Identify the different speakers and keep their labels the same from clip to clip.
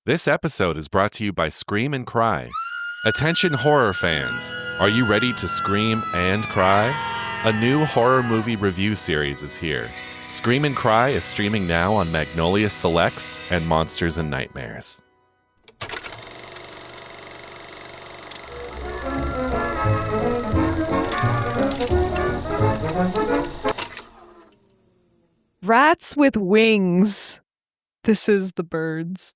Speaker 1: This episode is brought to you by Scream and Cry. Attention horror fans, are you ready to scream and cry? A new horror movie review series is here. Scream and Cry is streaming now on Magnolia Selects and Monsters and Nightmares.
Speaker 2: Rats with wings. This is the birds.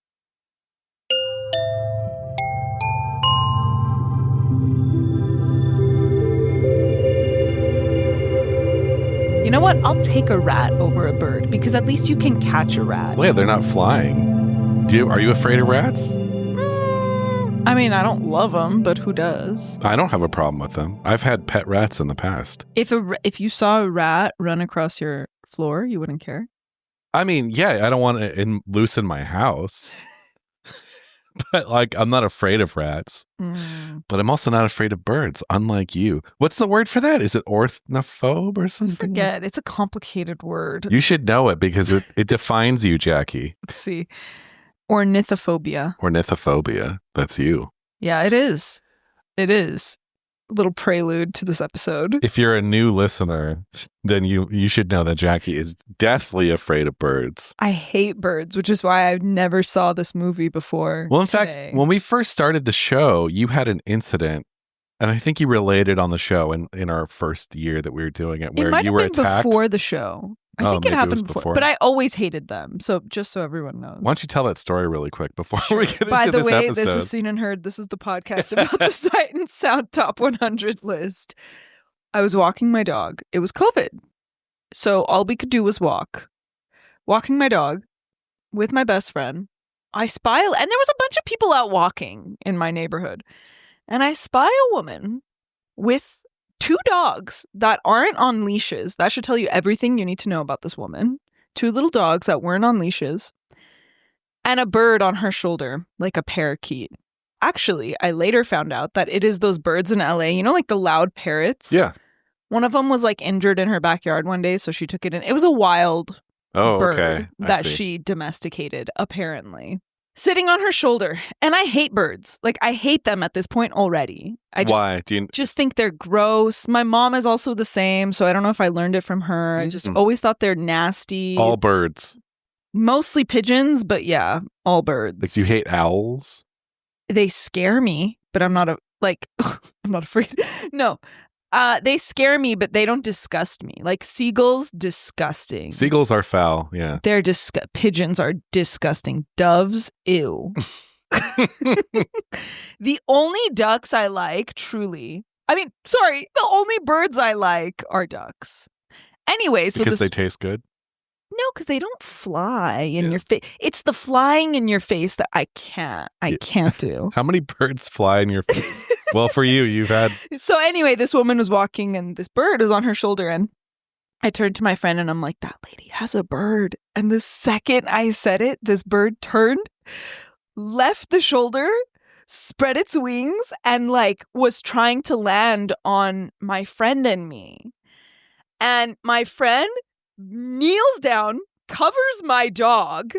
Speaker 2: You know what? I'll take a rat over a bird because at least you can catch a rat.
Speaker 1: Well, yeah, they're not flying. Are you afraid of rats?
Speaker 2: I mean, I don't love them, but who does?
Speaker 1: I don't have a problem with them. I've had pet rats in the past.
Speaker 2: If you saw a rat run across your floor, you wouldn't care?
Speaker 1: I mean, yeah, I don't want to loose in my house. But, I'm not afraid of rats. But I'm also not afraid of birds, unlike you. What's the word for that? Is it ornithophobe or something?
Speaker 2: Forget. It's a complicated word.
Speaker 1: You should know it because it defines you, Jackie.
Speaker 2: Let's see. Ornithophobia.
Speaker 1: Ornithophobia. That's you.
Speaker 2: Yeah, it is. It is. A little prelude to this episode.
Speaker 1: If you're a new listener, then you should know that Jackie is deathly afraid of birds.
Speaker 2: I hate birds, which is why I never saw this movie before.
Speaker 1: Well, in fact, when we first started the show, you had an incident, and I think you related on the show in our first year that we were doing it, where you were attacked.
Speaker 2: Before the show. I think it happened before. But I always hated them. So just so everyone knows.
Speaker 1: Why don't you tell that story really quick before we get into this episode?
Speaker 2: By the way, this is Seen and Heard. This is the podcast about the Sight and Sound Top 100 list. I was walking my dog. It was COVID. So all we could do was walk. Walking my dog with my best friend. I spy, and there was a bunch of people out walking in my neighborhood. And I spy a woman with two dogs that aren't on leashes. That should tell you everything you need to know about this woman. Two little dogs that weren't on leashes. And a bird on her shoulder, like a parakeet. Actually, I later found out that it is those birds in LA, you know, like the loud parrots?
Speaker 1: Yeah.
Speaker 2: One of them was injured in her backyard one day, so she took it in. It was a wild bird that she domesticated, apparently. Sitting on her shoulder. And I hate birds. I hate them at this point already.
Speaker 1: Why?
Speaker 2: Just think they're gross. My mom is also the same, so I don't know if I learned it from her. I just always thought they're nasty.
Speaker 1: All birds. Mostly
Speaker 2: pigeons, but yeah, all birds.
Speaker 1: Do you hate owls?
Speaker 2: They scare me, but I'm not I'm not afraid. No. They scare me, but they don't disgust me. Seagulls, disgusting.
Speaker 1: Seagulls are foul, yeah.
Speaker 2: Pigeons are disgusting. Doves, ew. The only ducks I like, truly. The only birds I like are ducks. Anyway, so
Speaker 1: because they taste good?
Speaker 2: No, because they don't fly in your face. It's the flying in your face that I can't do.
Speaker 1: How many birds fly in your face? Well, for you've had...
Speaker 2: So anyway, this woman was walking and this bird was on her shoulder, and I turned to my friend and I'm like, that lady has a bird. And the second I said it, this bird turned, left the shoulder, spread its wings, and was trying to land on my friend and me. And my friend kneels down, covers my dog,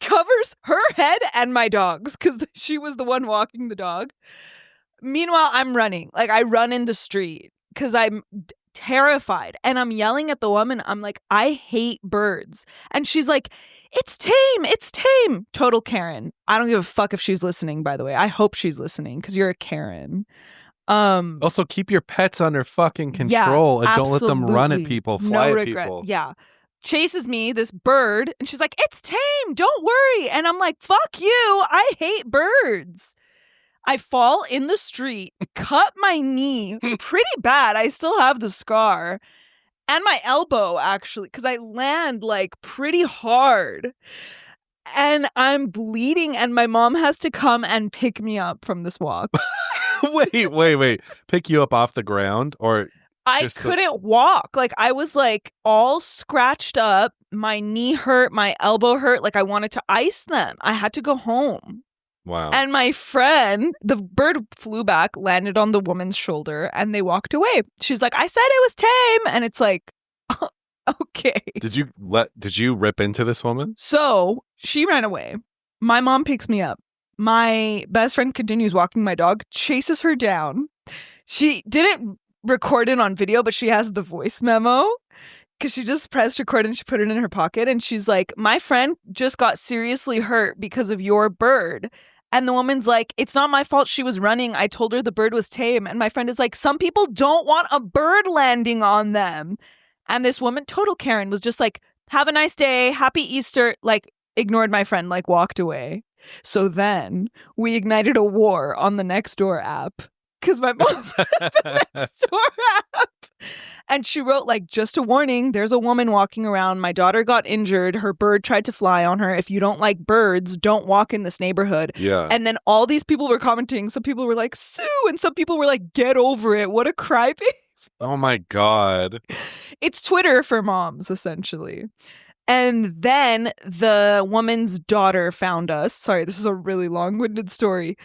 Speaker 2: covers her head and my dog's because she was the one walking the dog. Meanwhile, I'm running. I run in the street because I'm terrified. And I'm yelling at the woman. I'm like, I hate birds. And she's like, it's tame. It's tame. Total Karen. I don't give a fuck if she's listening, by the way. I hope she's listening because you're a Karen.
Speaker 1: Also, keep your pets under fucking control and don't let them run at people, fly at people.
Speaker 2: Yeah. Chases me, this bird, and she's like, it's tame, don't worry. And I'm like, fuck you, I hate birds. I fall in the street, cut my knee pretty bad. I still have the scar. And my elbow, actually, because I land pretty hard. And I'm bleeding, and my mom has to come and pick me up from this walk.
Speaker 1: Wait. Pick you up off the ground? Or
Speaker 2: I couldn't walk. I was all scratched up. My knee hurt. My elbow hurt. I wanted to ice them. I had to go home.
Speaker 1: Wow.
Speaker 2: And my friend, the bird flew back, landed on the woman's shoulder, and they walked away. She's like, I said it was tame. And it's okay.
Speaker 1: Did you rip into this woman?
Speaker 2: So she ran away. My mom picks me up. My best friend continues walking my dog, chases her down. She didn't record it on video, but she has the voice memo because she just pressed record and she put it in her pocket. And she's like, my friend just got seriously hurt because of your bird. And the woman's like, it's not my fault she was running. I told her the bird was tame. And my friend is like, some people don't want a bird landing on them. And this woman, total Karen, was just like, have a nice day. Happy Easter. Like, ignored my friend, like walked away. So then we ignited a war on the Nextdoor app because my mom had the Nextdoor app. And she wrote, like, just a warning, there's a woman walking around. My daughter got injured. Her bird tried to fly on her. If you don't like birds, don't walk in this neighborhood.
Speaker 1: Yeah.
Speaker 2: And then all these people were commenting. Some people were like, sue. And some people were like, get over it. What a crybaby.
Speaker 1: Oh, my God.
Speaker 2: It's Twitter for moms, essentially. And then the woman's daughter found us. Sorry, this is a really long-winded story.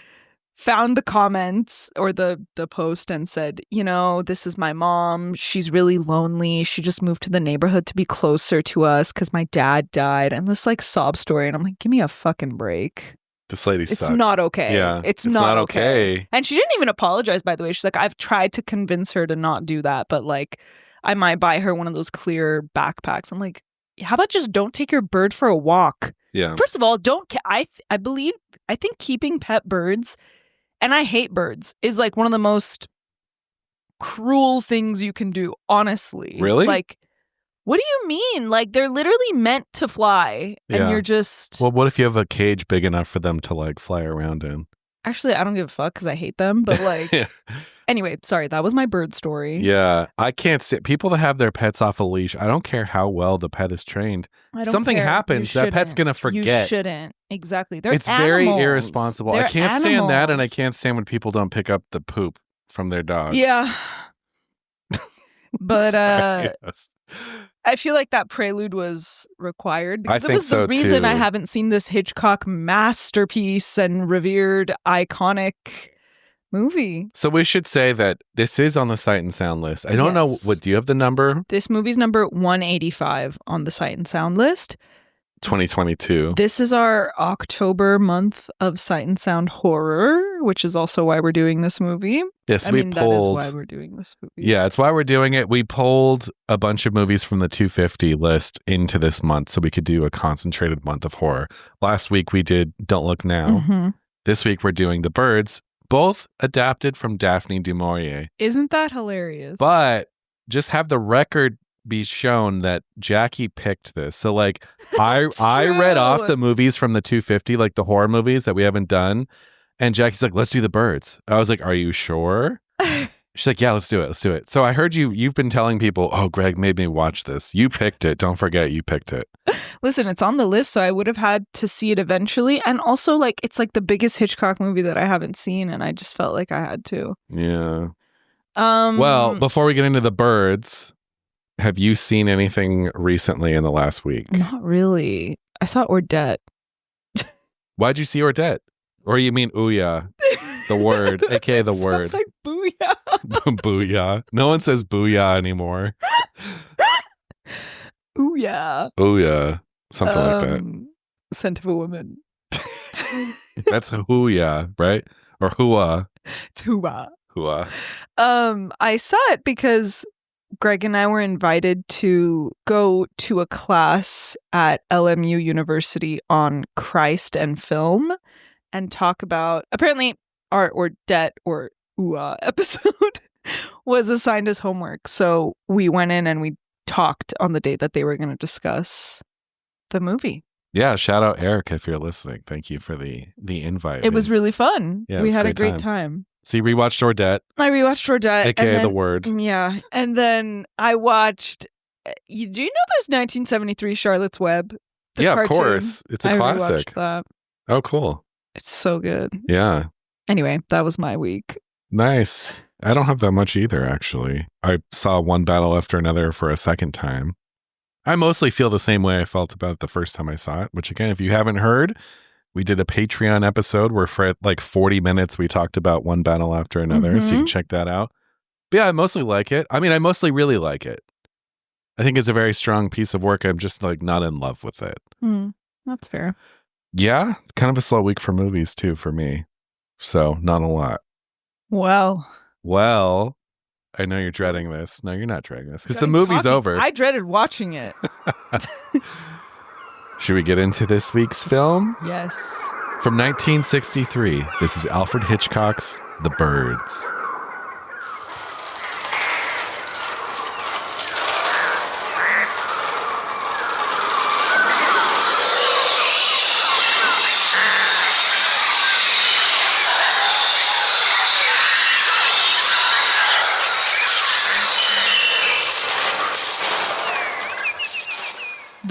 Speaker 2: Found the comments or the post and said, you know, this is my mom. She's really lonely. She just moved to the neighborhood to be closer to us because my dad died. And this like sob story. And I'm like, give me a fucking break.
Speaker 1: This lady sucks.
Speaker 2: It's not okay.
Speaker 1: Yeah.
Speaker 2: It's not okay. And she didn't even apologize, by the way. She's like, I've tried to convince her to not do that, but like I might buy her one of those clear backpacks. I'm like, how about just don't take your bird for a walk?
Speaker 1: Yeah.
Speaker 2: First of all, I think keeping pet birds, and I hate birds, is like one of the most cruel things you can do, honestly.
Speaker 1: Really?
Speaker 2: Like, what do you mean? Like, they're literally meant to fly, and you're just...
Speaker 1: Well, what if you have a cage big enough for them to like fly around in?
Speaker 2: Actually, I don't give a fuck because I hate them, but like...
Speaker 1: Yeah.
Speaker 2: Anyway, sorry, that was my bird story.
Speaker 1: Yeah, I can't sit. People that have their pets off a leash, I don't care how well the pet is trained. Something happens, that pet's going to forget.
Speaker 2: You shouldn't. Exactly.
Speaker 1: It's
Speaker 2: animals.
Speaker 1: very irresponsible.
Speaker 2: They're
Speaker 1: I can't stand that, and I
Speaker 2: animals.
Speaker 1: can't stand when people don't pick up the poop from their dogs.
Speaker 2: Yeah. But
Speaker 1: Sorry, yes.
Speaker 2: I feel like that prelude was required because
Speaker 1: I
Speaker 2: it
Speaker 1: think
Speaker 2: was the
Speaker 1: so,
Speaker 2: reason
Speaker 1: too.
Speaker 2: I haven't seen this Hitchcock masterpiece and revered iconic movie.
Speaker 1: So we should say that this is on the Sight and Sound list. I don't know
Speaker 2: Yes.
Speaker 1: what. Do you have the number?
Speaker 2: This movie's number 185 on the Sight and Sound list.
Speaker 1: 2022.
Speaker 2: This is our October month of Sight and Sound horror, which is also why we're doing this movie.
Speaker 1: Yes,
Speaker 2: I
Speaker 1: we
Speaker 2: mean,
Speaker 1: polled.
Speaker 2: that is why we're doing this movie.
Speaker 1: Yeah, it's why we're doing it. We polled a bunch of movies from the 250 list into this month so we could do a concentrated month of horror. Last week we did Don't Look Now.
Speaker 2: Mm-hmm.
Speaker 1: This week we're doing The Birds, both adapted from Daphne du Maurier.
Speaker 2: Isn't that hilarious?
Speaker 1: But just have the record be shown that Jackie picked this. So like I read off the movies from the 250, like the horror movies that we haven't done. And Jackie's like, let's do The Birds. I was like, are you sure? She's like, yeah, let's do it. Let's do it. So I heard you've been telling people, oh, Greg made me watch this. You picked it. Don't forget you picked it.
Speaker 2: Listen, it's on the list, so I would have had to see it eventually. And also, like, it's like the biggest Hitchcock movie that I haven't seen, and I just felt like I had to.
Speaker 1: Yeah. Well, before we get into The Birds, have you seen anything recently in the last week?
Speaker 2: Not really. I saw Ordette.
Speaker 1: Why'd you see Ordette? Or you mean Ouya, the word, aka the word.
Speaker 2: Sounds like booyah.
Speaker 1: Booyah. No one says booyah anymore.
Speaker 2: Ouya.
Speaker 1: Ouya. Something like that.
Speaker 2: Scent of a woman.
Speaker 1: That's hooya, right? Or hua.
Speaker 2: It's hua.
Speaker 1: Hua.
Speaker 2: I saw it because Greg and I were invited to go to a class at LMU University on Christ and film and talk about, apparently our Ordette or Ua episode was assigned as homework. So we went in and we talked on the date that they were going to discuss the movie.
Speaker 1: Yeah, shout out Eric if you're listening. Thank you for the invite.
Speaker 2: It was really fun.
Speaker 1: Yeah, it
Speaker 2: we
Speaker 1: was
Speaker 2: had
Speaker 1: a
Speaker 2: a
Speaker 1: great
Speaker 2: great time.
Speaker 1: So you rewatched Ordette,
Speaker 2: I rewatched Ordette.
Speaker 1: aka the word.
Speaker 2: Yeah. And then I watched, do you know there's 1973 Charlotte's Web? The
Speaker 1: Yeah,
Speaker 2: cartoon?
Speaker 1: of course. It's a
Speaker 2: I
Speaker 1: classic.
Speaker 2: rewatched that.
Speaker 1: Oh, cool.
Speaker 2: It's so good.
Speaker 1: Yeah.
Speaker 2: Anyway, that was my week.
Speaker 1: Nice. I don't have that much either, actually. I saw one battle after another for a second time. I mostly feel the same way I felt about it the first time I saw it, which again, if you haven't heard, we did a Patreon episode where for like 40 minutes we talked about one battle after another. So you can check that out. But yeah, I mostly like it. I mean, I mostly really like it. I think it's a very strong piece of work. I'm just like not in love with it.
Speaker 2: That's fair.
Speaker 1: Yeah, kind of a slow week for movies too for me. So not a lot.
Speaker 2: Well,
Speaker 1: I know you're dreading this. No, you're not dreading this because the
Speaker 2: dreading
Speaker 1: movie's
Speaker 2: talking.
Speaker 1: over.
Speaker 2: I dreaded watching it.
Speaker 1: Should we get into this week's film?
Speaker 2: Yes.
Speaker 1: From 1963, this is Alfred Hitchcock's The Birds.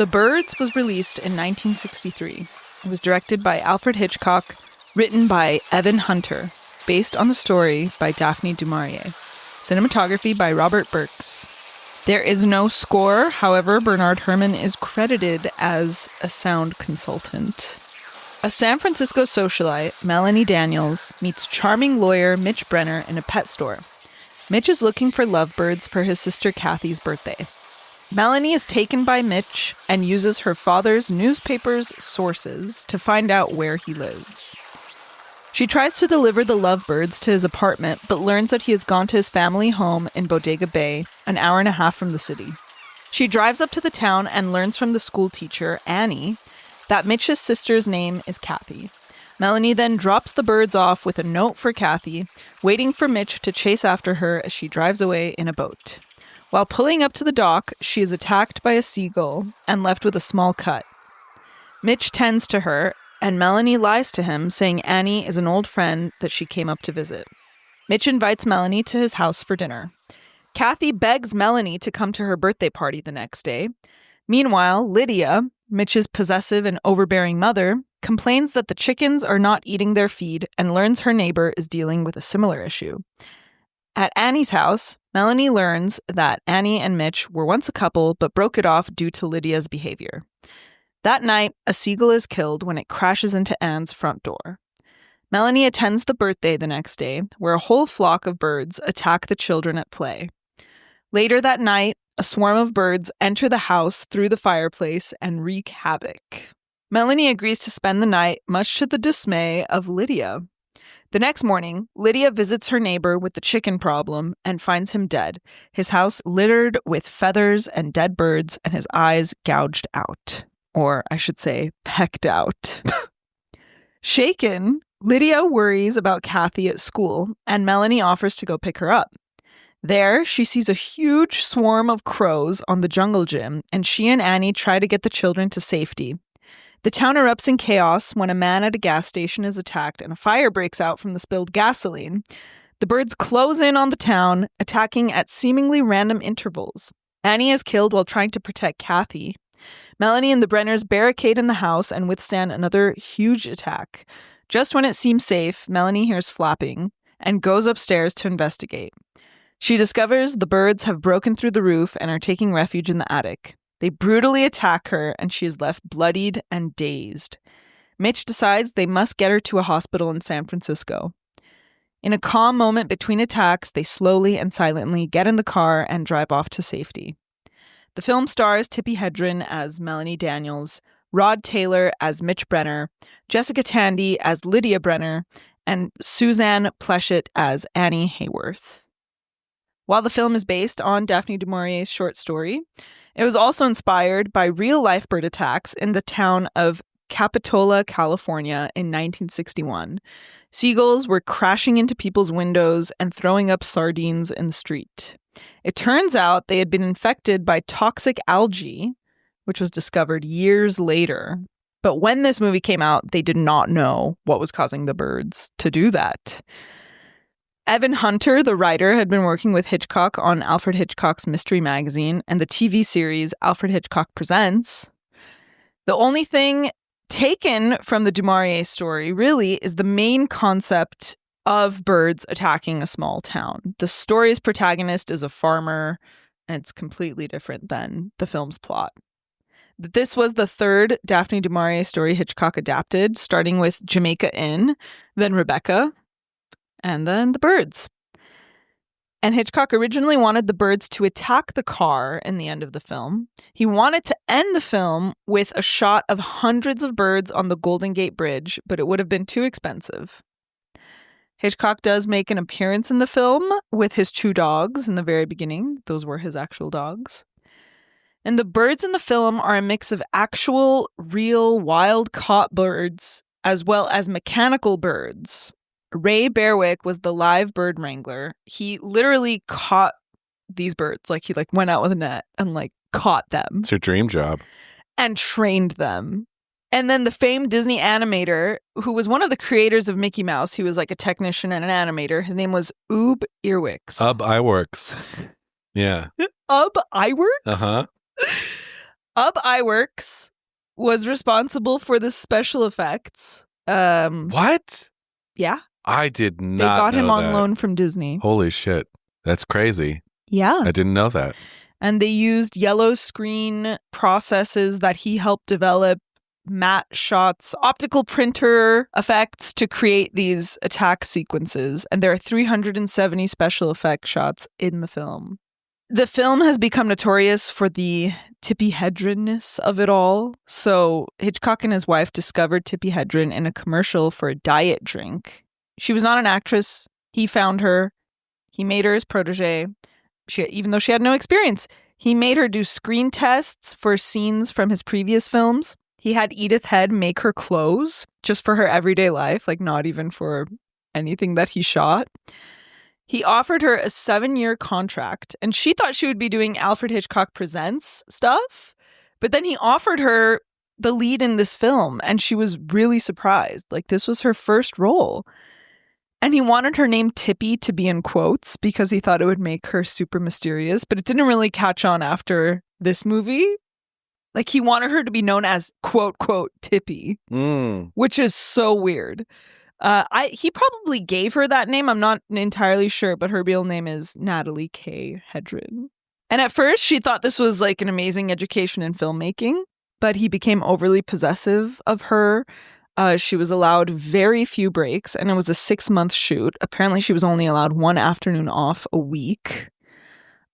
Speaker 2: The Birds was released in 1963. It was directed by Alfred Hitchcock, written by Evan Hunter, based on the story by Daphne du Maurier. Cinematography by Robert Burks. There is no score, however, Bernard Herrmann is credited as a sound consultant. A San Francisco socialite, Melanie Daniels, meets charming lawyer Mitch Brenner in a pet store. Mitch is looking for lovebirds for his sister Kathy's birthday. Melanie is taken by Mitch and uses her father's newspaper's sources to find out where he lives. She tries to deliver the lovebirds to his apartment, but learns that he has gone to his family home in Bodega Bay, an hour and a half from the city. She drives up to the town and learns from the school teacher, Annie, that Mitch's sister's name is Kathy. Melanie then drops the birds off with a note for Kathy, waiting for Mitch to chase after her as she drives away in a boat. While pulling up to the dock, she is attacked by a seagull and left with a small cut. Mitch tends to her, and Melanie lies to him, saying Annie is an old friend that she came up to visit. Mitch invites Melanie to his house for dinner. Kathy begs Melanie to come to her birthday party the next day. Meanwhile, Lydia, Mitch's possessive and overbearing mother, complains that the chickens are not eating their feed and learns her neighbor is dealing with a similar issue. At Annie's house, Melanie learns that Annie and Mitch were once a couple but broke it off due to Lydia's behavior. That night, a seagull is killed when it crashes into Anne's front door. Melanie attends the birthday the next day, where a whole flock of birds attack the children at play. Later that night, a swarm of birds enter the house through the fireplace and wreak havoc. Melanie agrees to spend the night, much to the dismay of Lydia. The next morning, Lydia visits her neighbor with the chicken problem and finds him dead, his house littered with feathers and dead birds and his eyes gouged out. Or, I should say, pecked out. Shaken, Lydia worries about Kathy at school, and Melanie offers to go pick her up. There, she sees a huge swarm of crows on the jungle gym, and she and Annie try to get the children to safety. The town erupts in chaos when a man at a gas station is attacked and a fire breaks out from the spilled gasoline. The birds close in on the town, attacking at seemingly random intervals. Annie is killed while trying to protect Kathy. Melanie and the Brenners barricade in the house and withstand another huge attack. Just when it seems safe, Melanie hears flapping and goes upstairs to investigate. She discovers the birds have broken through the roof and are taking refuge in the attic. They brutally attack her, and she is left bloodied and dazed. Mitch decides they must get her to a hospital in San Francisco. In a calm moment between attacks, they slowly and silently get in the car and drive off to safety. The film stars Tippi Hedren as Melanie Daniels, Rod Taylor as Mitch Brenner, Jessica Tandy as Lydia Brenner, and Suzanne Pleshette as Annie Hayworth. While the film is based on Daphne du Maurier's short story, it was also inspired by real-life bird attacks in the town of Capitola, California in 1961. Seagulls were crashing into people's windows and throwing up sardines in the street. It turns out they had been infected by toxic algae, which was discovered years later. But when this movie came out, they did not know what was causing the birds to do that. Evan Hunter, the writer, had been working with Hitchcock on Alfred Hitchcock's mystery magazine and the TV series Alfred Hitchcock Presents. The only thing taken from the du Maurier story, really, is the main concept of birds attacking a small town. The story's protagonist is a farmer, and it's completely different than the film's plot. This was the third Daphne du Maurier story Hitchcock adapted, starting with Jamaica Inn, then Rebecca, and then The Birds. And Hitchcock originally wanted the birds to attack the car in the end of the film. He wanted to end the film with a shot of hundreds of birds on the Golden Gate Bridge, but it would have been too expensive. Hitchcock does make an appearance in the film with his 2 dogs in the very beginning. Those were his actual dogs. And the birds in the film are a mix of actual, real, wild-caught birds as well as mechanical birds. Ray Berwick was the live bird wrangler. He literally caught these birds. Like, he went out with a net and caught them.
Speaker 1: It's your dream job.
Speaker 2: And trained them. And then the famed Disney animator, who was one of the creators of Mickey Mouse, he was a technician and an animator. His name was Ub Iwerks.
Speaker 1: Iwerks. Yeah.
Speaker 2: Ub Iwerks?
Speaker 1: Uh-huh.
Speaker 2: Ub Iwerks was responsible for the special effects.
Speaker 1: What?
Speaker 2: Yeah.
Speaker 1: I did not know
Speaker 2: They got him on
Speaker 1: that.
Speaker 2: loan from Disney.
Speaker 1: Holy shit. That's crazy.
Speaker 2: Yeah.
Speaker 1: I didn't know that.
Speaker 2: And they used yellow screen processes that he helped develop, matte shots, optical printer effects to create these attack sequences. And there are 370 special effect shots in the film. The film has become notorious for the Tippi Hedren-ness of it all. So Hitchcock and his wife discovered Tippi Hedren in a commercial for a diet drink. She was not an actress. He found her. He made her his protege. Even though she had no experience, he made her do screen tests for scenes from his previous films. He had Edith Head make her clothes just for her everyday life, not even for anything that he shot. He offered her a 7-year contract, and she thought she would be doing Alfred Hitchcock Presents stuff. But then he offered her the lead in this film, and she was really surprised. This was her first role. And he wanted her name Tippi to be in quotes because he thought it would make her super mysterious, but it didn't really catch on after this movie. He wanted her to be known as quote, quote, Tippi, which is so weird. He probably gave her that name. I'm not entirely sure, but her real name is Natalie K. Hedren. And at first, she thought this was an amazing education in filmmaking, but he became overly possessive of her. She was allowed very few breaks, and it was a 6-month shoot. Apparently, she was only allowed 1 afternoon off a week.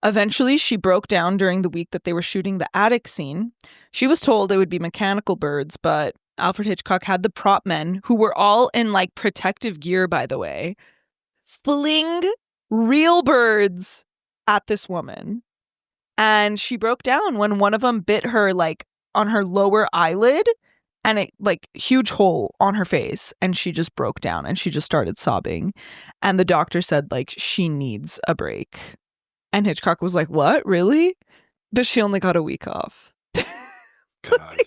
Speaker 2: Eventually, she broke down during the week that they were shooting the attic scene. She was told it would be mechanical birds, but Alfred Hitchcock had the prop men, who were all in protective gear, by the way, fling real birds at this woman. And she broke down when one of them bit her on her lower eyelid, and it huge hole on her face, and she just broke down and she just started sobbing. And the doctor said she needs a break. And Hitchcock was like, what? Really? But she only got a week off.
Speaker 1: God.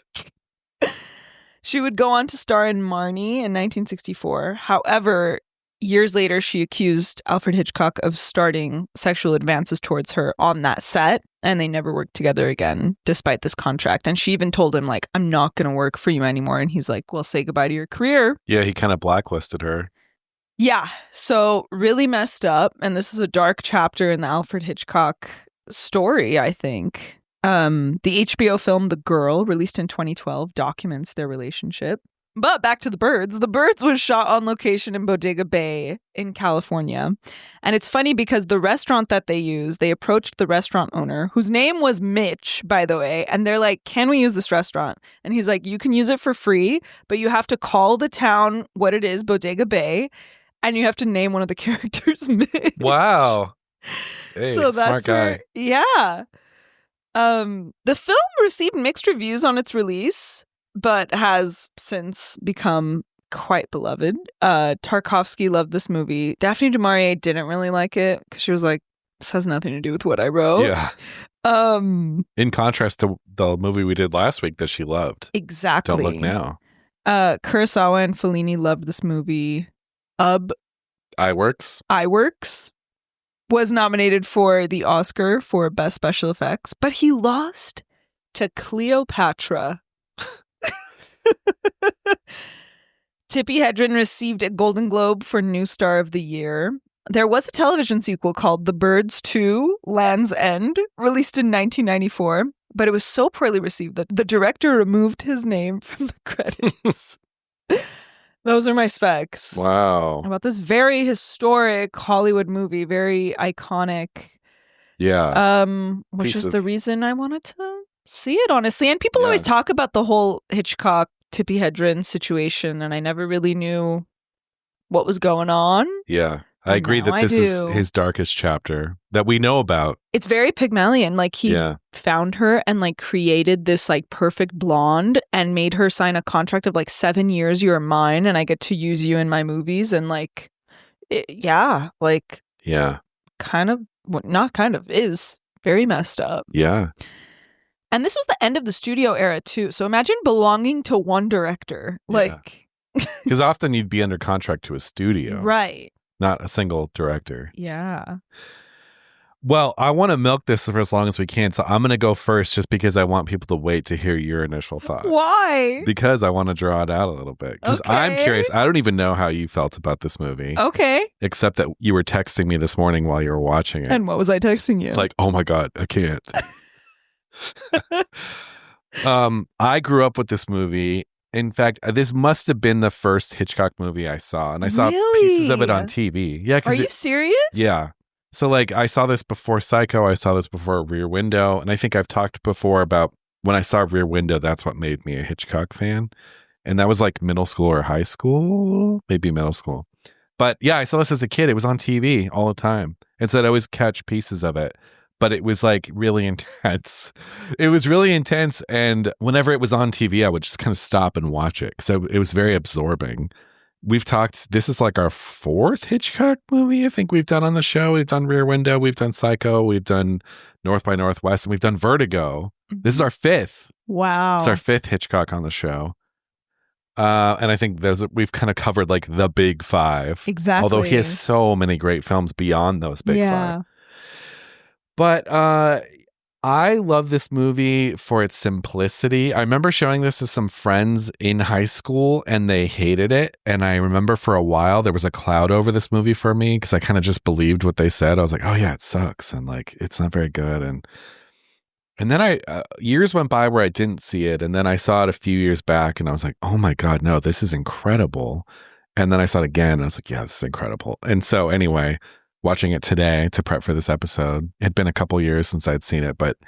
Speaker 2: She would go on to star in Marnie in 1964. However, years later, she accused Alfred Hitchcock of starting sexual advances towards her on that set, and they never worked together again, despite this contract. And she even told him, I'm not going to work for you anymore. And he's like, well, say goodbye to your career.
Speaker 1: Yeah, he kind of blacklisted her.
Speaker 2: Yeah, so really messed up. And this is a dark chapter in the Alfred Hitchcock story, I think. The HBO film The Girl, released in 2012, documents their relationship. But back to the birds. The birds was shot on location in Bodega Bay in California. And it's funny because the restaurant that they used, they approached the restaurant owner, whose name was Mitch, by the way. And they're like, can we use this restaurant? And he's like, you can use it for free, but you have to call the town what it is, Bodega Bay. And you have to name one of the characters Mitch.
Speaker 1: Wow. Hey,
Speaker 2: so
Speaker 1: smart guy.
Speaker 2: Yeah. The film received mixed reviews on its release, but has since become quite beloved. Tarkovsky loved this movie. Daphne du Maurier didn't really like it because she was like, this has nothing to do with what I wrote.
Speaker 1: Yeah. In contrast to the movie we did last week that she loved.
Speaker 2: Exactly.
Speaker 1: Don't Look Now.
Speaker 2: Kurosawa and Fellini loved this movie.
Speaker 1: Iwerks
Speaker 2: was nominated for the Oscar for Best Special Effects, but he lost to Cleopatra. Tippi Hedren received a Golden Globe for New Star of the Year. There was a television sequel called The Birds 2: Land's End, released in 1994, but it was so poorly received that the director removed his name from the credits. Those are my specs.
Speaker 1: Wow.
Speaker 2: About this very historic Hollywood movie, very iconic.
Speaker 1: Yeah.
Speaker 2: Which is the reason I wanted to see it, honestly. And people always talk about the whole Hitchcock, Tippi Hedren situation, and I never really knew what was going on.
Speaker 1: Yeah. I agree that this is his darkest chapter that we know about.
Speaker 2: It's very Pygmalion. Like, he found her and like created this like perfect blonde and made her sign a contract of like 7 years, you're mine, and I get to use you in my movies. And like, is very messed up.
Speaker 1: Yeah.
Speaker 2: And this was the end of the studio era too. So imagine belonging to one director. Like,
Speaker 1: because often you'd be under contract to a studio.
Speaker 2: Right.
Speaker 1: Not a single director.
Speaker 2: Yeah.
Speaker 1: Well, I want to milk this for as long as we can, so I'm going to go first just because I want people to wait to hear your initial thoughts.
Speaker 2: Why?
Speaker 1: Because I want to draw it out a little bit. Because I'm curious. I don't even know how you felt about this movie.
Speaker 2: Okay.
Speaker 1: Except that you were texting me this morning while you were watching it.
Speaker 2: And what was I texting you?
Speaker 1: Like, oh my God, I can't. I grew up with this movie. In fact, this must have been the first Hitchcock movie I saw, and I saw pieces of it on TV. Yeah,
Speaker 2: are you serious?
Speaker 1: Yeah. So, like, I saw this before Psycho. I saw this before Rear Window, and I think I've talked before about when I saw Rear Window. That's what made me a Hitchcock fan, and that was like middle school or high school, maybe middle school. But yeah, I saw this as a kid. It was on TV all the time, and so I'd always catch pieces of it. But it was like really intense. It was really intense. And whenever it was on TV, I would just kind of stop and watch it. So it was very absorbing. We've talked, this is like our fourth Hitchcock movie I think we've done on the show. We've done Rear Window, we've done Psycho, we've done North by Northwest, and we've done Vertigo. This is our fifth.
Speaker 2: Wow.
Speaker 1: It's our fifth Hitchcock on the show. And I think we've kind of covered like the big five.
Speaker 2: Exactly.
Speaker 1: Although he has so many great films beyond those big five. But I love this movie for its simplicity. I remember showing this to some friends in high school and they hated it. And I remember for a while there was a cloud over this movie for me because I kind of just believed what they said. I was like, oh yeah, it sucks. And like, it's not very good. And then years went by where I didn't see it. And then I saw it a few years back and I was like, oh my God, no, this is incredible. And then I saw it again and I was like, yeah, this is incredible. And so anyway, watching it today to prep for this episode. It had been a couple years since I'd seen it, but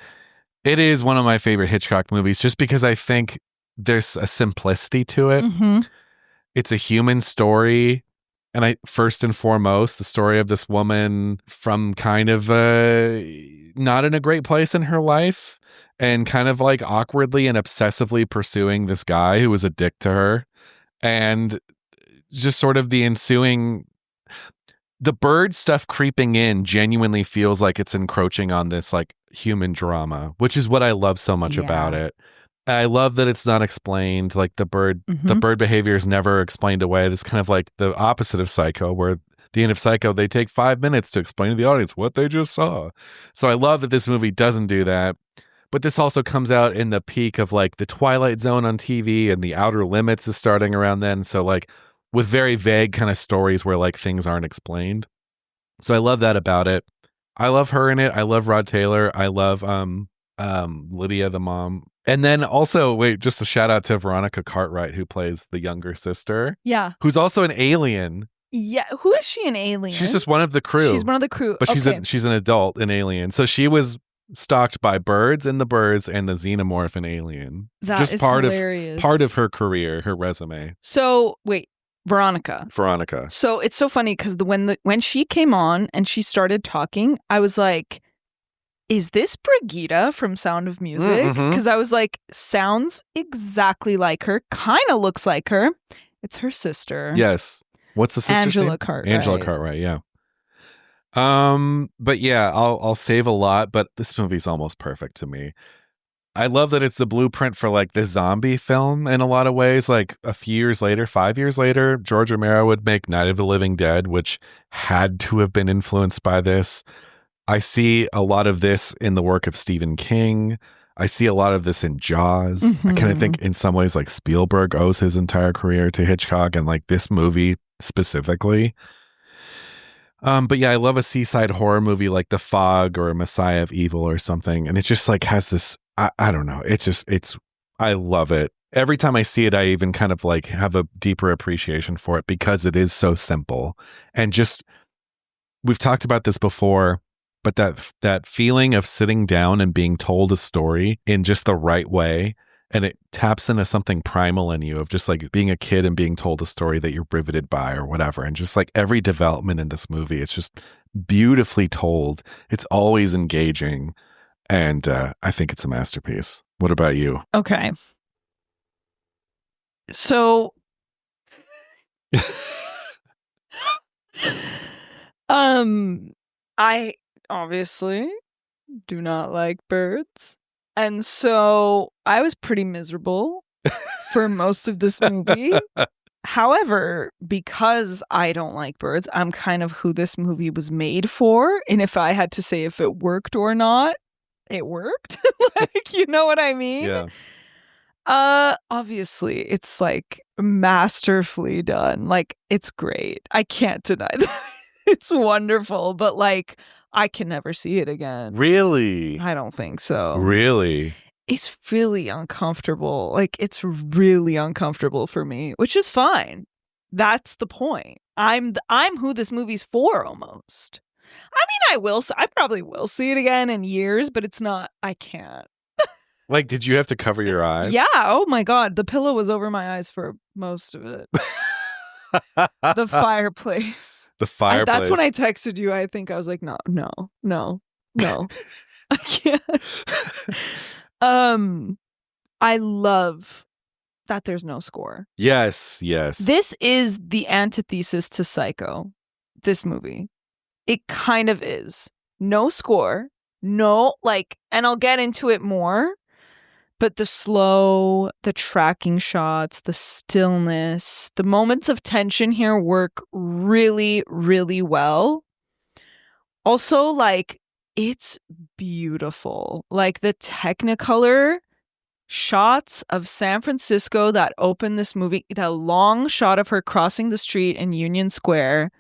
Speaker 1: it is one of my favorite Hitchcock movies just because I think there's a simplicity to it.
Speaker 2: Mm-hmm.
Speaker 1: It's a human story. And first and foremost, the story of this woman from kind of not in a great place in her life and kind of like awkwardly and obsessively pursuing this guy who was a dick to her. And just sort of the ensuing... The bird stuff creeping in genuinely feels like it's encroaching on this like human drama, which is what I love so much about it. I love that it's not explained. Like the bird behavior is never explained away. It's kind of like the opposite of Psycho, where at the end of Psycho, they take 5 minutes to explain to the audience what they just saw. So I love that this movie doesn't do that. But this also comes out in the peak of like the Twilight Zone on TV and The Outer Limits is starting around then. So like with very vague kind of stories where like things aren't explained. So I love that about it. I love her in it. I love Rod Taylor. I love Lydia, the mom. And then also, just a shout out to Veronica Cartwright, who plays the younger sister.
Speaker 2: Yeah.
Speaker 1: Who's also an alien.
Speaker 2: Yeah. Who is she an alien?
Speaker 1: She's just one of the crew.
Speaker 2: She's one of the crew.
Speaker 1: But she's an adult, an alien. So she was stalked by birds and the xenomorph and alien.
Speaker 2: That
Speaker 1: just
Speaker 2: is
Speaker 1: hilarious. Part of her career, her resume.
Speaker 2: So wait. Veronica. So it's so funny because when she came on and she started talking, I was like, is this Brigitte from Sound of Music? Because I was like, sounds exactly like her, kind of looks like her. It's her sister.
Speaker 1: Yes. What's the sister's name? Angela Cartwright, yeah. But yeah, I'll save a lot, but this movie's almost perfect to me. I love that it's the blueprint for like this zombie film in a lot of ways. Like a few years later, 5 years later, George Romero would make Night of the Living Dead, which had to have been influenced by this. I see a lot of this in the work of Stephen King. I see a lot of this in Jaws. I kind of think in some ways like Spielberg owes his entire career to Hitchcock and like this movie specifically. But yeah, I love a seaside horror movie like The Fog or Messiah of Evil or something. And it just like has this, I don't know. I love it. Every time I see it, I even kind of like have a deeper appreciation for it because it is so simple. And just, we've talked about this before, but that feeling of sitting down and being told a story in just the right way, and it taps into something primal in you of just like being a kid and being told a story that you're riveted by or whatever. And just like every development in this movie, it's just beautifully told. It's always engaging. And I think it's a masterpiece. What about you?
Speaker 2: Okay. So I obviously do not like birds. And so I was pretty miserable for most of this movie. However, because I don't like birds, I'm kind of who this movie was made for. And if I had to say if it worked or not, it worked. Like, you know what I mean?
Speaker 1: Yeah.
Speaker 2: Obviously, it's like masterfully done. Like, it's great. I can't deny that. It's wonderful, but like, I can never see it again.
Speaker 1: Really?
Speaker 2: I don't think so.
Speaker 1: Really?
Speaker 2: It's really uncomfortable. Like, it's really uncomfortable for me, which is fine. That's the point. I'm who this movie's for almost. I mean, I probably will see it again in years, but it's not, I can't.
Speaker 1: Like, did you have to cover your eyes?
Speaker 2: Yeah. Oh my God. The pillow was over my eyes for most of it. The fireplace.
Speaker 1: The fireplace.
Speaker 2: That's when I texted you. I think I was like, no. I can't. I love that there's no score.
Speaker 1: Yes.
Speaker 2: This is the antithesis to Psycho, this movie. It kind of is. No score. No, like, and I'll get into it more. But the slow, the tracking shots, the stillness, the moments of tension here work really, really well. Also, like, it's beautiful. Like, the Technicolor shots of San Francisco that open this movie, that long shot of her crossing the street in Union Square,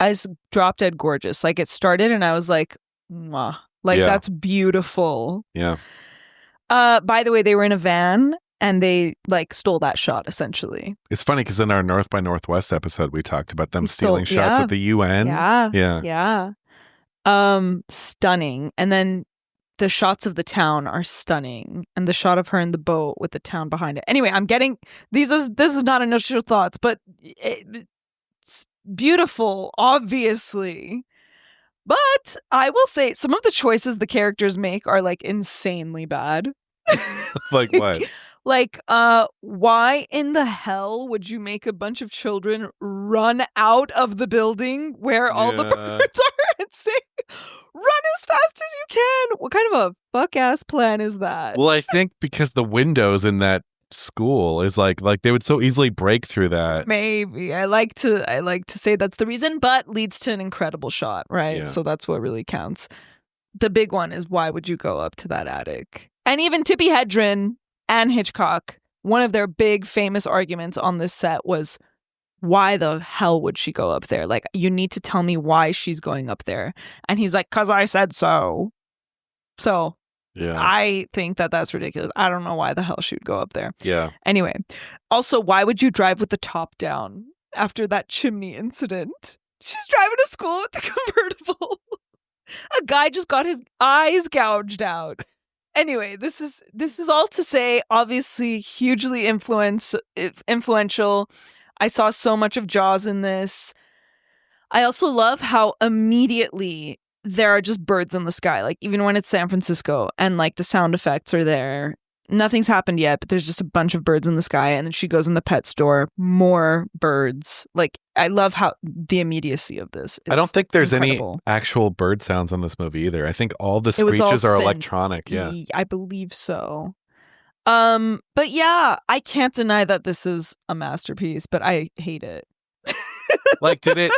Speaker 2: is drop dead gorgeous. Like, it started and I was like, mwah. Like, that's beautiful.
Speaker 1: Yeah.
Speaker 2: By the way, they were in a van and they like stole that shot essentially.
Speaker 1: It's funny because in our North by Northwest episode, we talked about them stealing shots at the UN.
Speaker 2: Yeah. Stunning. And then the shots of the town are stunning. And the shot of her in the boat with the town behind it. Anyway, this is not initial thoughts, but it's beautiful, obviously. But I will say some of the choices the characters make are like insanely bad.
Speaker 1: Like what?
Speaker 2: Like, why in the hell would you make a bunch of children run out of the building where all the birds are and say, run as fast as you can? What kind of a fuck-ass plan is that?
Speaker 1: Well, I think because the windows in that school is like they would so easily break through that.
Speaker 2: Maybe. I like to say that's the reason, but leads to an incredible shot, right?
Speaker 1: Yeah.
Speaker 2: So that's what really counts. The big one is, why would you go up to that attic? And even Tippi Hedren and Hitchcock, one of their big famous arguments on this set was, why the hell would she go up there? Like, you need to tell me why she's going up there. And he's like, 'cause I said so. So
Speaker 1: yeah,
Speaker 2: I think that's ridiculous. I don't know why the hell she would go up there.
Speaker 1: Yeah.
Speaker 2: Anyway, also, why would you drive with the top down after that chimney incident? She's driving to school with the convertible. A guy just got his eyes gouged out. Anyway, this is all to say, obviously hugely influential. I saw so much of Jaws in this. I also love how immediately there are just birds in the sky. Like, even when it's San Francisco and like the sound effects are there, nothing's happened yet, but there's just a bunch of birds in the sky. And then she goes in the pet store, more birds. Like, I love how the immediacy of this.
Speaker 1: I don't think there's
Speaker 2: incredible.
Speaker 1: any actual bird sounds on this movie either. I think all the screeches are electronic. Yeah,
Speaker 2: I believe so. But yeah, I can't deny that this is a masterpiece, but I hate it.
Speaker 1: Like, did it,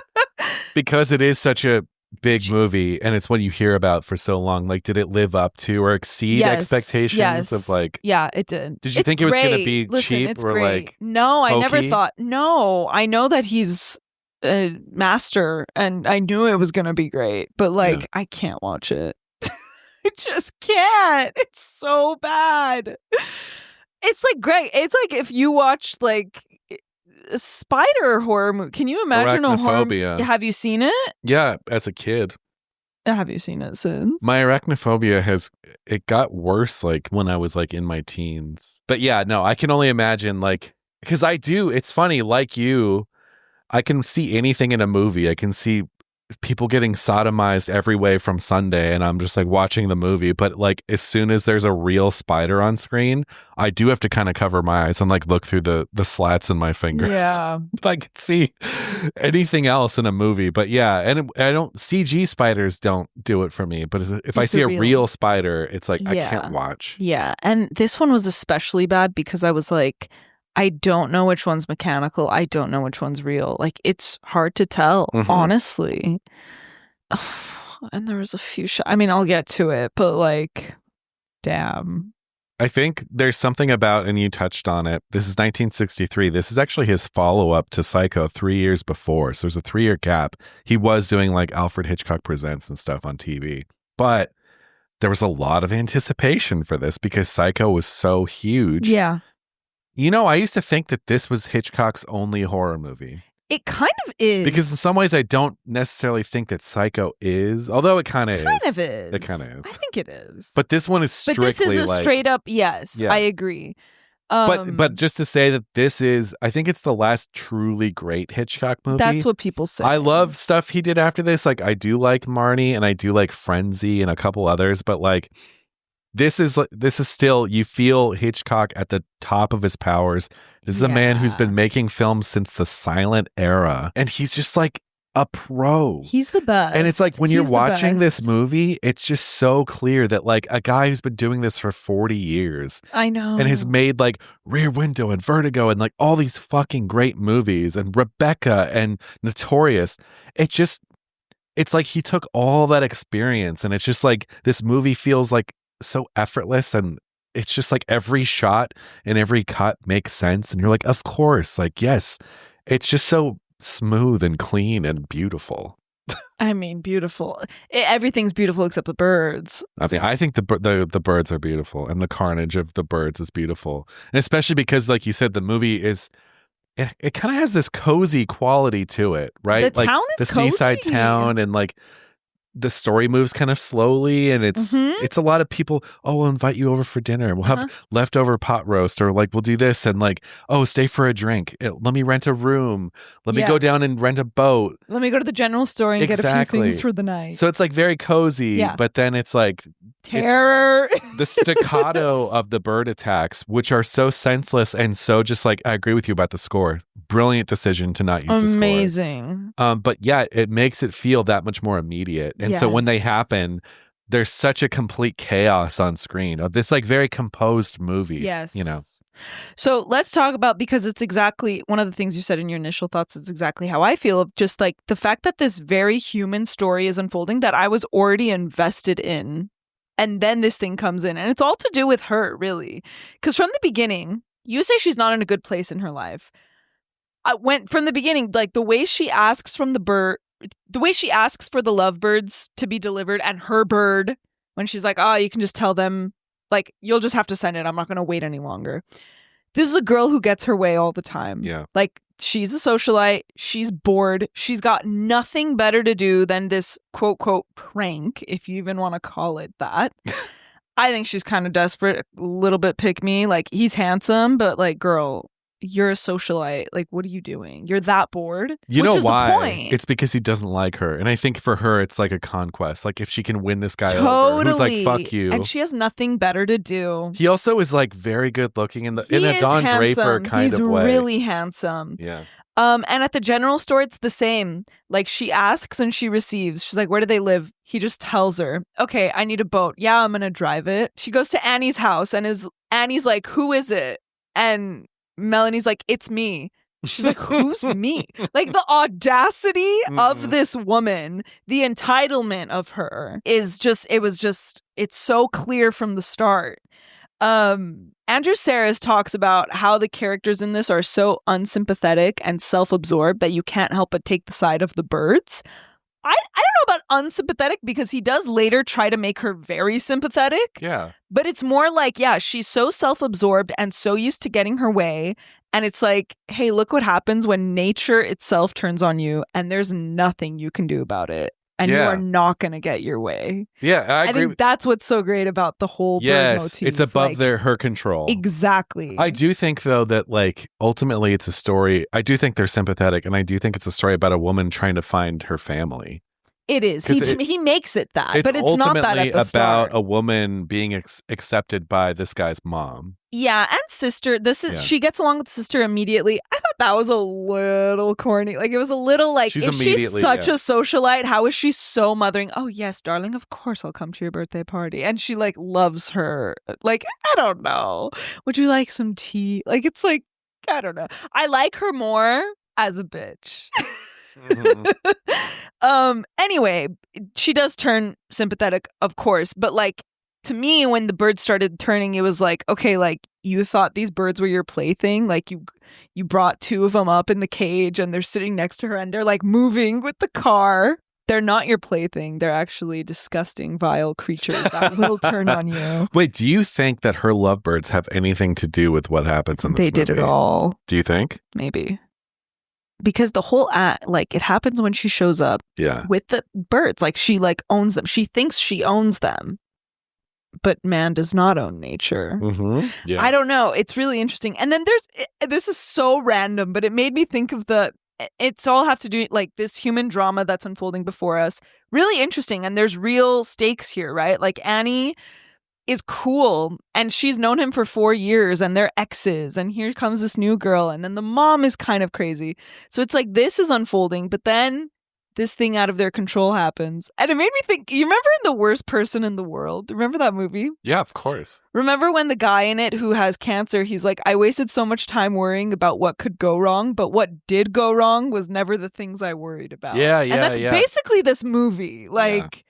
Speaker 1: because it is such a big movie and it's what you hear about for so long, like, did it live up to or exceed expectations of like?
Speaker 2: Yeah, it did.
Speaker 1: Did you think it was going to be cheap or
Speaker 2: great.
Speaker 1: like
Speaker 2: No, I never
Speaker 1: hokey?
Speaker 2: thought. No, I know that he's a master and I knew it was going to be great, but like, I can't watch it. I just can't. It's so bad. It's like Greg. It's like if you watched like a spider horror movie. Can you imagine a horror?
Speaker 1: Arachnophobia.
Speaker 2: Have you seen it?
Speaker 1: Yeah, as a kid.
Speaker 2: Have you seen it since?
Speaker 1: My arachnophobia it got worse like when I was like in my teens. But yeah, no, I can only imagine like, because it's funny, like you, I can see anything in a movie. I can see people getting sodomized every way from Sunday, and I'm just like watching the movie. But like as soon as there's a real spider on screen, I do have to kind of cover my eyes and like look through the slats in my fingers.
Speaker 2: Yeah.
Speaker 1: But I can see anything else in a movie. But yeah, and I don't, CG spiders don't do it for me. But if I see a real spider, it's like I can't watch.
Speaker 2: Yeah. And this one was especially bad because I was like, I don't know which one's mechanical. I don't know which one's real. Like, it's hard to tell, honestly. And there was a few shots. I mean, I'll get to it, but like, damn.
Speaker 1: I think there's something about, and you touched on it, this is 1963. This is actually his follow-up to Psycho 3 years before. So there's a 3-year gap. He was doing like Alfred Hitchcock Presents and stuff on TV. But there was a lot of anticipation for this because Psycho was so huge.
Speaker 2: Yeah.
Speaker 1: You know, I used to think that this was Hitchcock's only horror movie.
Speaker 2: It kind of is.
Speaker 1: Because in some ways, I don't necessarily think that Psycho is, although it kind of is. It kind of is.
Speaker 2: I think it is.
Speaker 1: But this one is strictly
Speaker 2: But this is a
Speaker 1: like,
Speaker 2: straight up, yes, I agree.
Speaker 1: But just to say that this is, I think it's the last truly great Hitchcock movie.
Speaker 2: That's what people say.
Speaker 1: I love stuff he did after this. Like, I do like Marnie and I do like Frenzy and a couple others, but like, this is still, you feel Hitchcock at the top of his powers. This is a man who's been making films since the silent era, and he's just like a pro.
Speaker 2: He's the best.
Speaker 1: And it's like when you're watching this movie, it's just so clear that like a guy who's been doing this for 40 years.
Speaker 2: I know.
Speaker 1: And has made like Rear Window and Vertigo and like all these fucking great movies and Rebecca and Notorious. It's like he took all that experience, and it's just like this movie feels like so effortless, and it's just like every shot and every cut makes sense, and you're like, of course, like, yes, it's just so smooth and clean and beautiful.
Speaker 2: I mean, beautiful. Everything's beautiful except the birds.
Speaker 1: I mean, I think the birds are beautiful, and the carnage of the birds is beautiful, and especially because, like you said, the movie is. It kind of has this cozy quality to it, right?
Speaker 2: The
Speaker 1: like
Speaker 2: town is
Speaker 1: the seaside
Speaker 2: cozy.
Speaker 1: town, and like the story moves kind of slowly, and it's a lot of people. Oh, we'll invite you over for dinner. We'll have leftover pot roast, or like we'll do this, and like, oh, stay for a drink. Let me rent a room. Let me go down and rent a boat. Let me
Speaker 2: go to the general store and get a few things for the night.
Speaker 1: So it's like very cozy, but then it's like
Speaker 2: terror.
Speaker 1: The staccato of the bird attacks, which are so senseless and so just like, I agree with you about the score. Brilliant decision to not use the score.
Speaker 2: Amazing.
Speaker 1: But yeah, it makes it feel that much more immediate. And so when they happen, there's such a complete chaos on screen of this like very composed movie.
Speaker 2: Yes.
Speaker 1: You know.
Speaker 2: So let's talk about, because it's exactly one of the things you said in your initial thoughts. It's exactly how I feel, of just like the fact that this very human story is unfolding that I was already invested in. And then this thing comes in, and it's all to do with her, really. Because from the beginning, you say she's not in a good place in her life. I went from the beginning, like the way she asks for the lovebirds to be delivered, and her bird, when she's like, oh, you can just tell them, like, you'll just have to send it. I'm not going to wait any longer. This is a girl who gets her way all the time.
Speaker 1: Yeah.
Speaker 2: Like, she's a socialite. She's bored. She's got nothing better to do than this quote, quote, prank, if you even want to call it that. I think she's kind of desperate, a little bit pick me. Like, he's handsome, but like, girl, you're a socialite. Like, what are you doing? You're that bored.
Speaker 1: You
Speaker 2: Which
Speaker 1: know
Speaker 2: is
Speaker 1: why?
Speaker 2: The point.
Speaker 1: It's because he doesn't like her. And I think for her, it's like a conquest. Like if she can win this guy
Speaker 2: totally.
Speaker 1: over, who's like, fuck you.
Speaker 2: And she has nothing better to do.
Speaker 1: He also is like very good looking in a Don Draper kind of way.
Speaker 2: He's really handsome.
Speaker 1: Yeah.
Speaker 2: And at the general store, it's the same. Like, she asks and she receives. She's like, where do they live? He just tells her, okay, I need a boat. Yeah, I'm going to drive it. She goes to Annie's house, and Annie's like, who is it? And Melanie's like, it's me. She's like, who's me? Like, the audacity of this woman, the entitlement of her is just, it's so clear from the start. Andrew Sarris talks about how the characters in this are so unsympathetic and self-absorbed that you can't help but take the side of the birds. I don't know about unsympathetic because he does later try to make her very sympathetic.
Speaker 1: Yeah.
Speaker 2: But it's more like, yeah, she's so self-absorbed and so used to getting her way. And it's like, hey, look what happens when nature itself turns on you and there's nothing you can do about it. And you are not going to get your way.
Speaker 1: Yeah, I agree.
Speaker 2: think that's what's so great about the whole bird motif.
Speaker 1: It's above her control.
Speaker 2: Exactly.
Speaker 1: I do think, though, that like ultimately it's a story. I do think they're sympathetic, and I do think it's a story about a woman trying to find her family.
Speaker 2: It is. He makes it that, but it's not that at the
Speaker 1: about
Speaker 2: start.
Speaker 1: a woman being accepted by this guy's mom.
Speaker 2: Yeah, and sister. She gets along with sister immediately. I thought that was a little corny. Like it was a little like, is she such a socialite? How is she so mothering? Oh yes, darling. Of course I'll come to your birthday party. And she like loves her. Like I don't know. Would you like some tea? Like it's like I don't know. I like her more as a bitch. Anyway, she does turn sympathetic, of course, but like to me, when the birds started turning, it was like, okay, like you thought these birds were your plaything, like you brought two of them up in the cage and they're sitting next to her and they're like moving with the car. They're not your plaything. They're actually disgusting, vile creatures that will turn on you.
Speaker 1: Wait, do you think that her lovebirds have anything to do with what happens in this movie?
Speaker 2: They did it all.
Speaker 1: Do you think?
Speaker 2: Maybe. Because the whole act, like it happens when she shows up with the birds. Like she like owns them. She thinks she owns them. But man does not own nature.
Speaker 1: Mm-hmm. Yeah.
Speaker 2: I don't know. It's really interesting. And then this is so random, but it made me think of it's all have to do like this human drama that's unfolding before us. Really interesting. And there's real stakes here, right? Like Annie is cool and she's known him for 4 years and they're exes. And here comes this new girl. And then the mom is kind of crazy. So it's like this is unfolding, but then this thing out of their control happens. And it made me think, you remember in The Worst Person in the World? Remember that movie?
Speaker 1: Yeah, of course.
Speaker 2: Remember when the guy in it who has cancer, he's like, I wasted so much time worrying about what could go wrong, but what did go wrong was never the things I worried about.
Speaker 1: Yeah,
Speaker 2: and that's basically this movie. Like,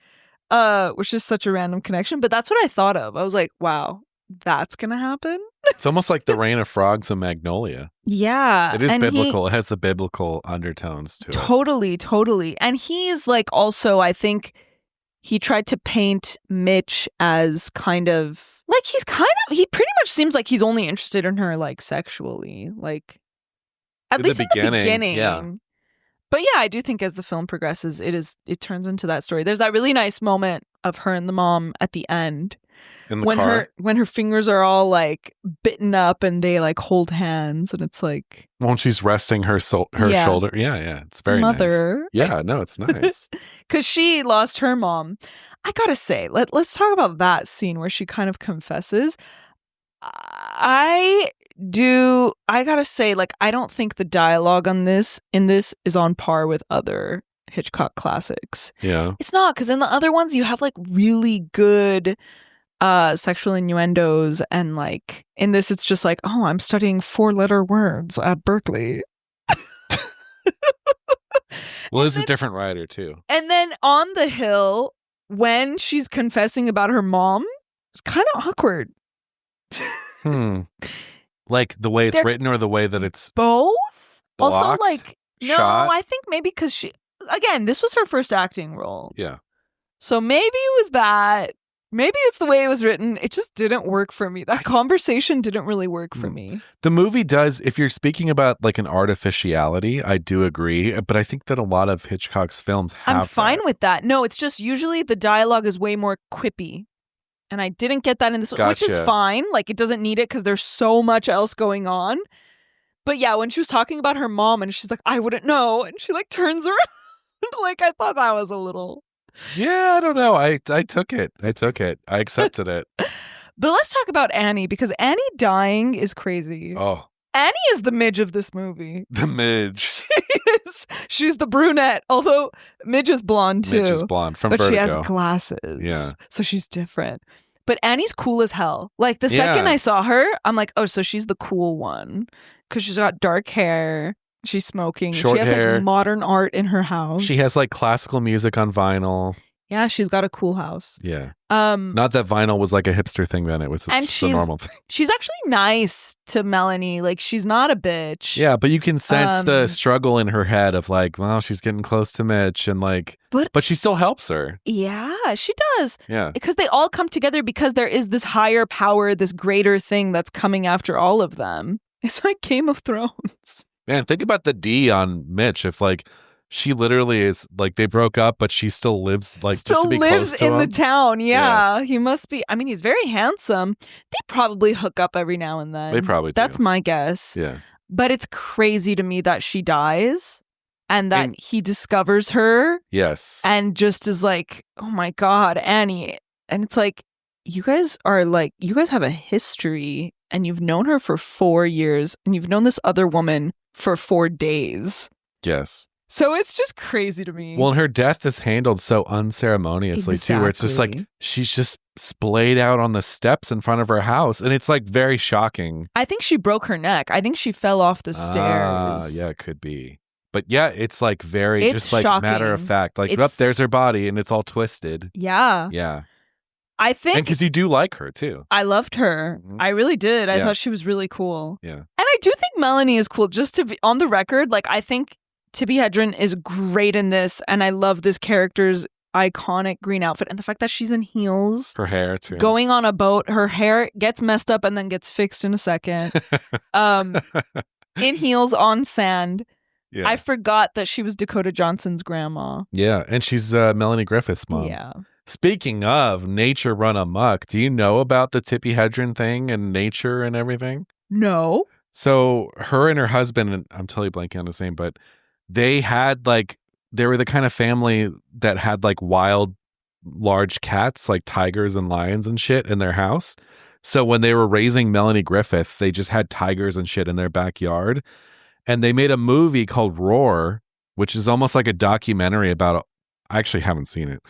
Speaker 2: which is such a random connection, but that's what I thought of. I was like, wow, that's going to happen?
Speaker 1: It's almost like the Rain of Frogs and Magnolia.
Speaker 2: Yeah.
Speaker 1: It is biblical. It has the biblical undertones to it.
Speaker 2: Totally. And he's like also, I think he tried to paint Mitch as kind of like he pretty much seems like he's only interested in her like sexually, like at least in the beginning.
Speaker 1: Yeah.
Speaker 2: But yeah, I do think as the film progresses, it turns into that story. There's that really nice moment of her and the mom at the end.
Speaker 1: In the car?
Speaker 2: When her fingers are all like bitten up and they like hold hands and it's like
Speaker 1: when she's resting her shoulder. Yeah, it's very
Speaker 2: Mother.
Speaker 1: Nice. Yeah, no, it's nice.
Speaker 2: Because she lost her mom. I gotta say, let's talk about that scene where she kind of confesses. I gotta say, like, I don't think the dialogue in this is on par with other Hitchcock classics.
Speaker 1: Yeah,
Speaker 2: it's not, because in the other ones you have like really good sexual innuendos, and like in this it's just like, oh, I'm studying 4-letter words at Berkeley.
Speaker 1: Well, it's a different writer too.
Speaker 2: And then on the hill, when she's confessing about her mom, it's kind of awkward.
Speaker 1: Like the way it's written or the way that it's
Speaker 2: both
Speaker 1: blocked,
Speaker 2: also like
Speaker 1: shot?
Speaker 2: No, I think maybe because she, again, this was her first acting role.
Speaker 1: Yeah,
Speaker 2: so maybe it was that. Maybe it's the way it was written. It just didn't work for me. That conversation didn't really work for me.
Speaker 1: The movie does, if you're speaking about like an artificiality, I do agree. But I think that a lot of Hitchcock's films have
Speaker 2: I'm fine with that. No, it's just usually the dialogue is way more quippy. And I didn't get that in this one, which is fine. Like it doesn't need it because there's so much else going on. But yeah, when she was talking about her mom and she's like, I wouldn't know. And she like turns around. Like I thought that was a little...
Speaker 1: Yeah, I don't know. I took it. I accepted it.
Speaker 2: But let's talk about Annie, because Annie dying is crazy.
Speaker 1: Oh.
Speaker 2: Annie is the Midge of this movie.
Speaker 1: The Midge.
Speaker 2: She's the brunette, although Midge is blonde too.
Speaker 1: Midge is blonde from
Speaker 2: But
Speaker 1: Vertigo.
Speaker 2: She has glasses.
Speaker 1: Yeah.
Speaker 2: So she's different. But Annie's cool as hell. Like the second I saw her, I'm like, oh, so she's the cool one. Because she's got dark hair. She's smoking.
Speaker 1: Short
Speaker 2: she has
Speaker 1: hair.
Speaker 2: Like modern art in her house.
Speaker 1: She has like classical music on vinyl.
Speaker 2: Yeah, she's got a cool house.
Speaker 1: Yeah. Not that vinyl was like a hipster thing then. It was just a normal thing.
Speaker 2: She's actually nice to Melanie. Like, she's not a bitch.
Speaker 1: Yeah, but you can sense the struggle in her head of like, well, she's getting close to Mitch and like, but she still helps her.
Speaker 2: Yeah, she does.
Speaker 1: Yeah.
Speaker 2: Because they all come together because there is this higher power, this greater thing that's coming after all of them. It's like Game of Thrones.
Speaker 1: Man, think about the D on Mitch. If like she literally is like they broke up, but she still lives like
Speaker 2: still
Speaker 1: just to be
Speaker 2: lives
Speaker 1: close to
Speaker 2: in
Speaker 1: him.
Speaker 2: the town. Yeah, he must be. I mean, he's very handsome. They probably hook up every now and then.
Speaker 1: They probably do.
Speaker 2: That's my guess.
Speaker 1: Yeah.
Speaker 2: But it's crazy to me that she dies and that he discovers her.
Speaker 1: Yes.
Speaker 2: And just is like, oh my God, Annie. And it's like, you guys have a history and you've known her for 4 years and you've known this other woman for 4 days.
Speaker 1: Yes.
Speaker 2: So it's just crazy to me.
Speaker 1: Well, and her death is handled so unceremoniously too, where it's just like she's just splayed out on the steps in front of her house, and it's like very shocking.
Speaker 2: I think she broke her neck. I think she fell off the stairs.
Speaker 1: Yeah, it could be. But yeah, it's like very just like
Speaker 2: shocking.
Speaker 1: matter of fact. Like, there's her body, and it's all twisted.
Speaker 2: Yeah.
Speaker 1: Yeah.
Speaker 2: I think,
Speaker 1: and because you do like her too.
Speaker 2: I loved her. Mm-hmm. I really did. I thought she was really cool.
Speaker 1: Yeah.
Speaker 2: And I do think Melanie is cool. Just to be on the record, like I think Tippi Hedren is great in this, and I love this character's iconic green outfit and the fact that she's in heels.
Speaker 1: Her hair too.
Speaker 2: Going on a boat, her hair gets messed up and then gets fixed in a second. In heels on sand. Yeah. I forgot that she was Dakota Johnson's grandma.
Speaker 1: Yeah, and she's Melanie Griffith's mom.
Speaker 2: Yeah.
Speaker 1: Speaking of nature run amok, do you know about the Tippi Hedren thing and nature and everything?
Speaker 2: No.
Speaker 1: So her and her husband, and I'm totally blanking on his name, but they were the kind of family that had like wild, large cats, like tigers and lions and shit in their house. So when they were raising Melanie Griffith, they just had tigers and shit in their backyard. And they made a movie called Roar, which is almost like a documentary about, I actually haven't seen it,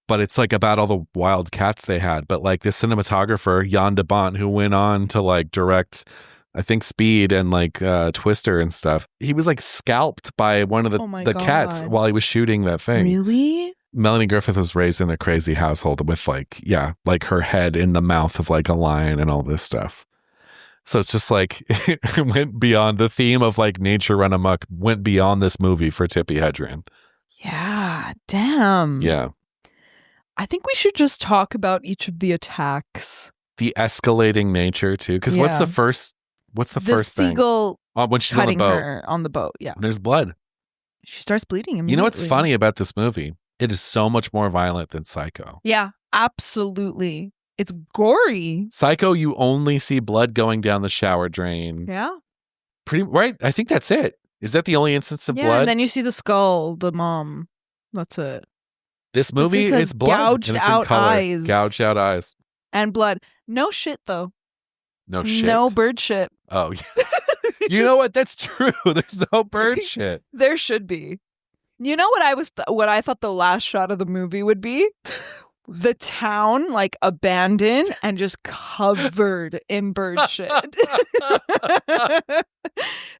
Speaker 1: but it's like about all the wild cats they had. But like the cinematographer, Jan de Bont, who went on to like direct, I think, Speed and like Twister and stuff, he was like scalped by one of the cats while he was shooting that thing.
Speaker 2: Really?
Speaker 1: Melanie Griffith was raised in a crazy household with like her head in the mouth of like a lion and all this stuff. So it's just like it went beyond the theme of like nature run amok, went beyond this movie for Tippi Hedren.
Speaker 2: Yeah, damn.
Speaker 1: Yeah.
Speaker 2: I think we should just talk about each of the attacks.
Speaker 1: The escalating nature too, because what's the first thing?
Speaker 2: Seagull
Speaker 1: when she's
Speaker 2: cutting
Speaker 1: on the boat.
Speaker 2: her on the boat. Yeah,
Speaker 1: there's blood.
Speaker 2: She starts bleeding immediately.
Speaker 1: You know what's funny about this movie? It is so much more violent than Psycho.
Speaker 2: Yeah, absolutely. It's gory.
Speaker 1: Psycho, you only see blood going down the shower drain.
Speaker 2: Yeah.
Speaker 1: Pretty right. I think that's it. Is that the only instance of blood?
Speaker 2: And then you see the skull, the mom. That's it.
Speaker 1: This movie is blood.
Speaker 2: Gouged out eyes.
Speaker 1: Gouged out eyes.
Speaker 2: And blood. No shit, though.
Speaker 1: No shit?
Speaker 2: No bird shit.
Speaker 1: Oh, yeah. You know what? That's true. There's no bird shit.
Speaker 2: There should be. You know what I thought the last shot of the movie would be? The town, like, abandoned and just covered in bird shit.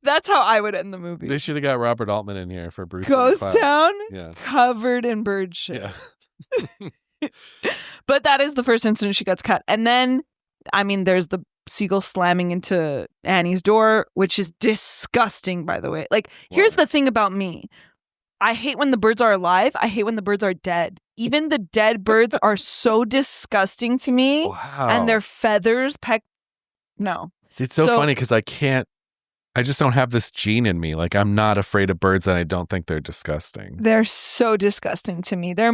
Speaker 2: That's how I would end the movie.
Speaker 1: They should have got Robert Altman in here for Bruce.
Speaker 2: Ghost Town,
Speaker 1: yeah.
Speaker 2: Covered in bird shit.
Speaker 1: Yeah.
Speaker 2: But that is the first incident she gets cut. And then, I mean, there's the seagull slamming into Annie's door, which is disgusting, by the way. Like, here's the thing about me. I hate when the birds are alive. I hate when the birds are dead. Even the dead birds are so disgusting to me.
Speaker 1: Wow.
Speaker 2: And their feathers no.
Speaker 1: See, it's so funny because I just don't have this gene in me. Like, I'm not afraid of birds and I don't think they're disgusting.
Speaker 2: They're so disgusting to me. They're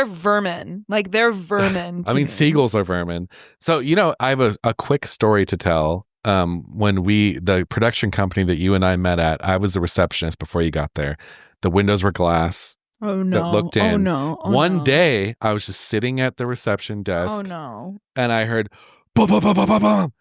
Speaker 2: vermin. Like, they're vermin.
Speaker 1: I mean, seagulls are vermin. So, I have a quick story to tell. When the production company that you and I met at, I was the receptionist before you got there. The windows were glass.
Speaker 2: Oh, no.
Speaker 1: That looked in.
Speaker 2: Oh, no. Oh,
Speaker 1: One
Speaker 2: no.
Speaker 1: day, I was just sitting at the reception desk.
Speaker 2: Oh, no.
Speaker 1: And I heard, boom, boom, boom, boom, boom, boom.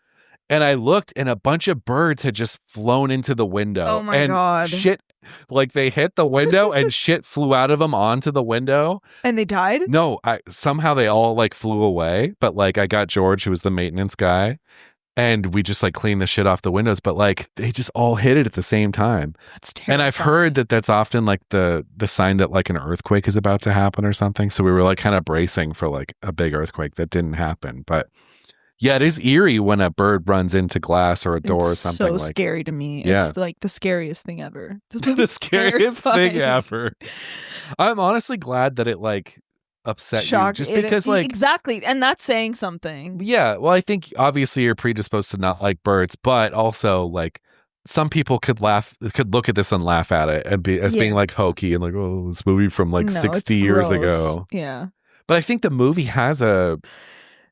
Speaker 1: And I looked, and a bunch of birds had just flown into the window.
Speaker 2: Oh, my God.
Speaker 1: Shit, like they hit the window, and shit flew out of them onto the window.
Speaker 2: And they died?
Speaker 1: No, somehow they all, like, flew away. But, like, I got George, who was the maintenance guy. and we just like clean the shit off the windows, but like they just all hit it at the same time.
Speaker 2: That's terrifying.
Speaker 1: And I've heard that that's often like the sign that like an earthquake is about to happen or something. So we were like kind of bracing for like a big earthquake that didn't happen. But yeah, it is eerie when a bird runs into glass or a door or something.
Speaker 2: It's so scary to me.
Speaker 1: Yeah.
Speaker 2: It's like the scariest thing ever.
Speaker 1: The scariest thing ever. I'm honestly glad that it like upset you, just because like
Speaker 2: exactly, and that's saying something.
Speaker 1: Yeah, well, I think obviously you're predisposed to not like birds, but also like some people could look at this and laugh at it and being like hokey and like, oh, this movie from like 60 years ago.
Speaker 2: Yeah,
Speaker 1: but I think the movie has a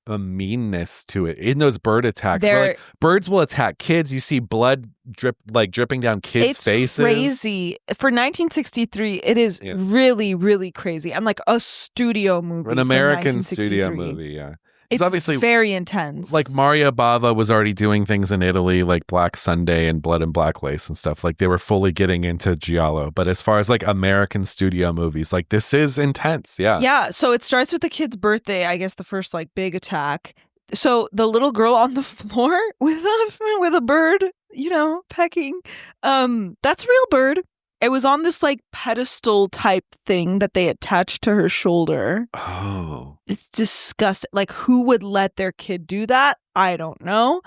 Speaker 1: meanness to it in those bird attacks. Where, like, birds will attack kids. You see blood dripping down kids' faces.
Speaker 2: It's crazy. For 1963, it is really, really crazy. And like a studio movie.
Speaker 1: An American studio movie, yeah.
Speaker 2: It's
Speaker 1: obviously
Speaker 2: very intense.
Speaker 1: Like Mario Bava was already doing things in Italy, like Black Sunday and Blood and Black Lace and stuff. Like they were fully getting into giallo. But as far as like American studio movies, like this is intense. Yeah.
Speaker 2: Yeah. So it starts with the kid's birthday, I guess the first like big attack. So the little girl on the floor with a bird, pecking. That's a real bird. It was on this like pedestal type thing that they attached to her shoulder.
Speaker 1: Oh.
Speaker 2: It's disgusting. Like, who would let their kid do that? I don't know.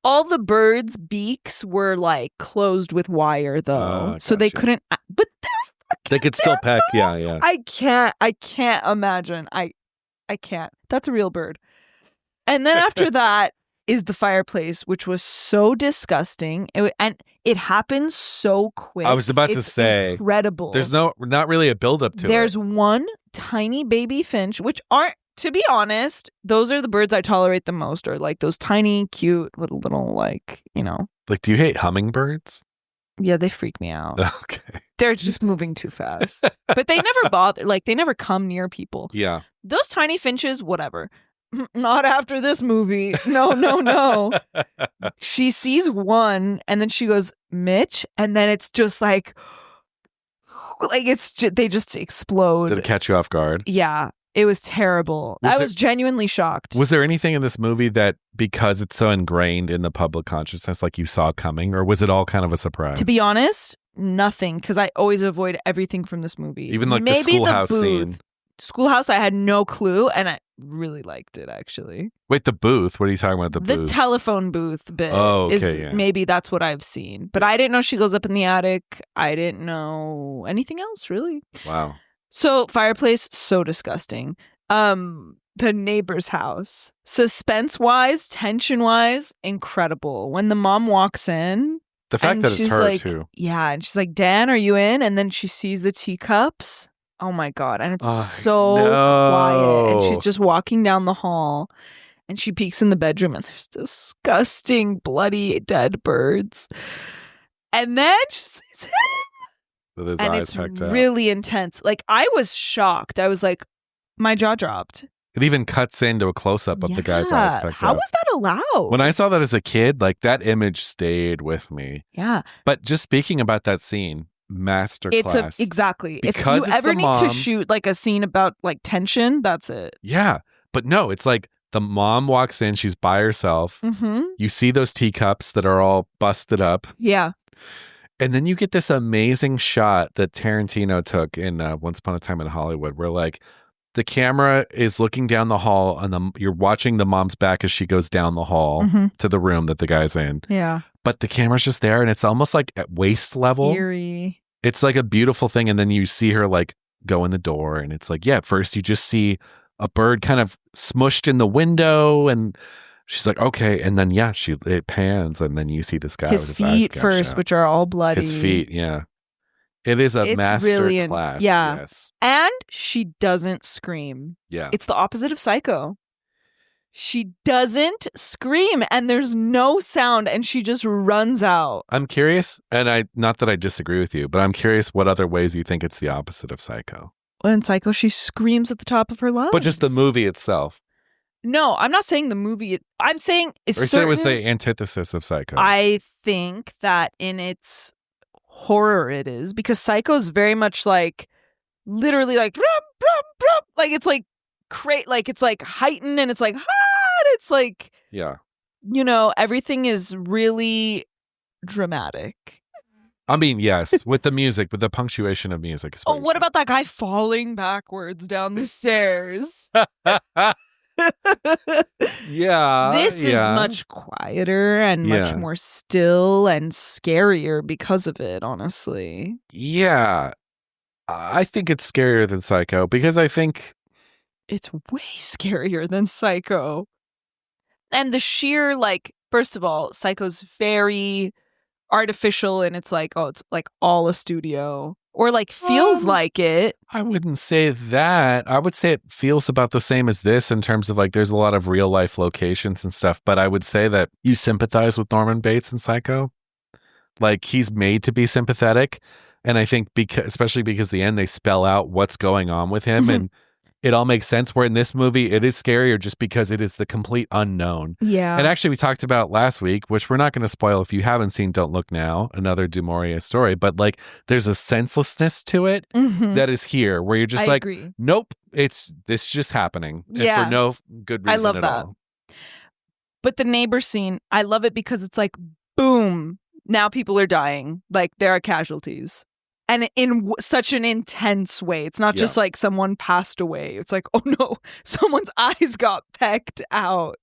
Speaker 2: All the birds' beaks were like closed with wire though. So they couldn't, but
Speaker 1: they could still peck. Yeah.
Speaker 2: I can't imagine. I can't. That's a real bird. And then after that is the fireplace, which was so disgusting. And it happens so quick.
Speaker 1: I was about to say,
Speaker 2: incredible.
Speaker 1: There's not really a buildup to it.
Speaker 2: There's one tiny baby finch, which aren't, to be honest, those are the birds I tolerate the most, or like those tiny, cute, little, like,
Speaker 1: Like, do you hate hummingbirds?
Speaker 2: Yeah, they freak me out.
Speaker 1: Okay.
Speaker 2: They're just moving too fast. But they never bother, like, they never come near people.
Speaker 1: Yeah.
Speaker 2: Those tiny finches, whatever. Not after this movie. No. She sees one and then she goes, Mitch. And then it's just like they just explode.
Speaker 1: Did it catch you off guard?
Speaker 2: Yeah. It was terrible. I was genuinely shocked.
Speaker 1: Was there anything in this movie that, because it's so ingrained in the public consciousness, like you saw coming, or was it all kind of a surprise?
Speaker 2: To be honest, nothing, because I always avoid everything from this movie.
Speaker 1: Even like the schoolhouse scene.
Speaker 2: Schoolhouse, I had no clue, and I really liked it, actually.
Speaker 1: Wait, the booth? What are you talking about, the booth?
Speaker 2: The telephone booth bit.
Speaker 1: Oh, okay,
Speaker 2: maybe that's what I've seen. But I didn't know she goes up in the attic. I didn't know anything else, really.
Speaker 1: Wow.
Speaker 2: So, fireplace, so disgusting. The neighbor's house. Suspense-wise, tension-wise, incredible. When the mom walks in...
Speaker 1: The fact that it's her,
Speaker 2: like,
Speaker 1: too.
Speaker 2: Yeah, and she's like, Dan, are you in? And then she sees the teacups. Oh my God. And it's so quiet. And she's just walking down the hall and she peeks in the bedroom and there's disgusting, bloody, dead birds. And then she sees him.
Speaker 1: With his
Speaker 2: and
Speaker 1: eyes
Speaker 2: it's
Speaker 1: pecked out.
Speaker 2: really intense. Like, I was shocked. I was like, my jaw dropped.
Speaker 1: It even cuts into a close-up of the guy's eyes pecked out.
Speaker 2: How was that allowed?
Speaker 1: When I saw that as a kid, like, that image stayed with me.
Speaker 2: Yeah.
Speaker 1: But just speaking about that scene, masterclass.
Speaker 2: Exactly.
Speaker 1: Because
Speaker 2: if you ever need to shoot like a scene about like tension, that's it.
Speaker 1: Yeah. But no, it's like the mom walks in, she's by herself.
Speaker 2: Mm-hmm.
Speaker 1: You see those teacups that are all busted up.
Speaker 2: Yeah.
Speaker 1: And then you get this amazing shot that Tarantino took in Once Upon a Time in Hollywood, where like the camera is looking down the hall and you're watching the mom's back as she goes down the hall to the room that the guy's in.
Speaker 2: Yeah.
Speaker 1: But the camera's just there and it's almost like at waist level.
Speaker 2: Eerie.
Speaker 1: It's like a beautiful thing. And then you see her like go in the door and it's like, yeah, at first you just see a bird kind of smushed in the window and she's like, okay. And then, yeah, it pans and then you see this guy
Speaker 2: his
Speaker 1: with his eyes
Speaker 2: feet first, which are all bloody.
Speaker 1: His feet, yeah. It is a master class.
Speaker 2: Yeah.
Speaker 1: Yes.
Speaker 2: And she doesn't scream.
Speaker 1: Yeah.
Speaker 2: It's the opposite of Psycho. She doesn't scream and there's no sound and she just runs out.
Speaker 1: I'm curious, and not that I disagree with you, but I'm curious what other ways you think it's the opposite of Psycho.
Speaker 2: Well, in Psycho, she screams at the top of her lungs.
Speaker 1: But just the movie itself.
Speaker 2: No, I'm not saying the movie. I'm saying it's
Speaker 1: or certain, it was the antithesis of Psycho.
Speaker 2: I think that in its horror it is, because Psycho's very much like literally like brum, brum, brum. Like it's like like it's like heightened and it's like it's like
Speaker 1: yeah.
Speaker 2: everything is really dramatic.
Speaker 1: I mean, yes, with the music, with the punctuation of music.
Speaker 2: Oh, what about that guy falling backwards down the stairs?
Speaker 1: Yeah.
Speaker 2: This is much quieter and much more still and scarier because of it, honestly.
Speaker 1: Yeah. I think it's scarier than Psycho because I think
Speaker 2: it's way scarier than Psycho. And the sheer, first of all, Psycho's very artificial and it's like, it's like all a studio. Or feels like it.
Speaker 1: I wouldn't say that. I would say it feels about the same as this in terms of there's a lot of real life locations and stuff. But I would say that you sympathize with Norman Bates in Psycho. He's made to be sympathetic. And I think especially because the end, they spell out what's going on with him and it all makes sense. Where in this movie, it is scarier just because it is the complete unknown.
Speaker 2: Yeah.
Speaker 1: And actually, we talked about last week, which we're not going to spoil if you haven't seen Don't Look Now, another Du Maurier story. But there's a senselessness to it that is here where you're just
Speaker 2: agree.
Speaker 1: Nope, it's just happening.
Speaker 2: Yeah.
Speaker 1: And for no good reason
Speaker 2: I love
Speaker 1: at
Speaker 2: that.
Speaker 1: all.
Speaker 2: But the neighbor scene, I love it because it's boom, now people are dying. There are casualties. And in such an intense way. It's not just someone passed away. It's oh no, someone's eyes got pecked out.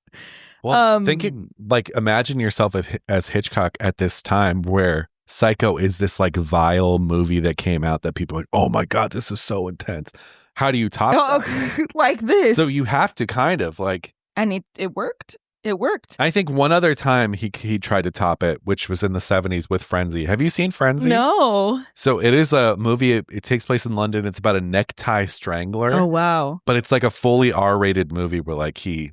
Speaker 1: Well, thinking imagine yourself as Hitchcock at this time where Psycho is this vile movie that came out that people are oh my God, this is so intense. How do you top that?
Speaker 2: Like this?
Speaker 1: So you have to kind of
Speaker 2: And it worked. It worked.
Speaker 1: I think one other time he tried to top it, which was in the 70s with Frenzy. Have you seen Frenzy?
Speaker 2: No.
Speaker 1: So it is a movie. It takes place in London. It's about a necktie strangler.
Speaker 2: Oh, wow.
Speaker 1: But it's a fully R-rated movie where he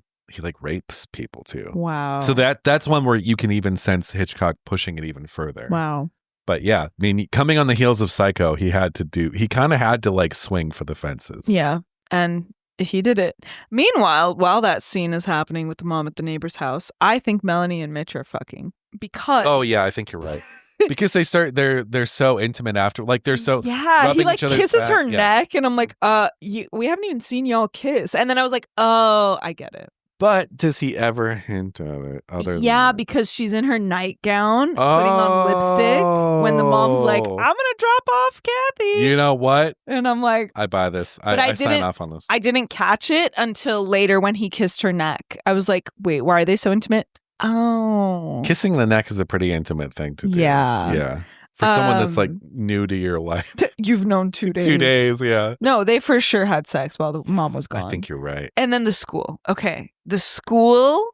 Speaker 1: rapes people too.
Speaker 2: Wow.
Speaker 1: So that's one where you can even sense Hitchcock pushing it even further.
Speaker 2: Wow.
Speaker 1: But yeah, I mean, coming on the heels of Psycho, he kind of had to swing for the fences.
Speaker 2: Yeah. And he did it. Meanwhile, while that scene is happening with the mom at the neighbor's house, I think Melanie and Mitch are fucking because.
Speaker 1: Oh yeah, I think you're right. Because they're so intimate after, they're so
Speaker 2: he
Speaker 1: each other's
Speaker 2: kisses
Speaker 1: back.
Speaker 2: her neck, and I'm we haven't even seen y'all kiss, and then I was oh, I get it.
Speaker 1: But does he ever hint at it? Other than that?
Speaker 2: Because she's in her nightgown, putting on lipstick. When the mom's I'm gonna drop off Kathy.
Speaker 1: You know what?
Speaker 2: And I'm
Speaker 1: I buy this. I sign off on this.
Speaker 2: I didn't catch it until later when he kissed her neck. I was wait, why are they so intimate? Oh,
Speaker 1: kissing the neck is a pretty intimate thing to do.
Speaker 2: Yeah.
Speaker 1: For someone that's new to your life.
Speaker 2: You've known 2 days.
Speaker 1: 2 days, yeah.
Speaker 2: No, they for sure had sex while the mom was gone.
Speaker 1: I think you're right.
Speaker 2: And then the school. Okay. The school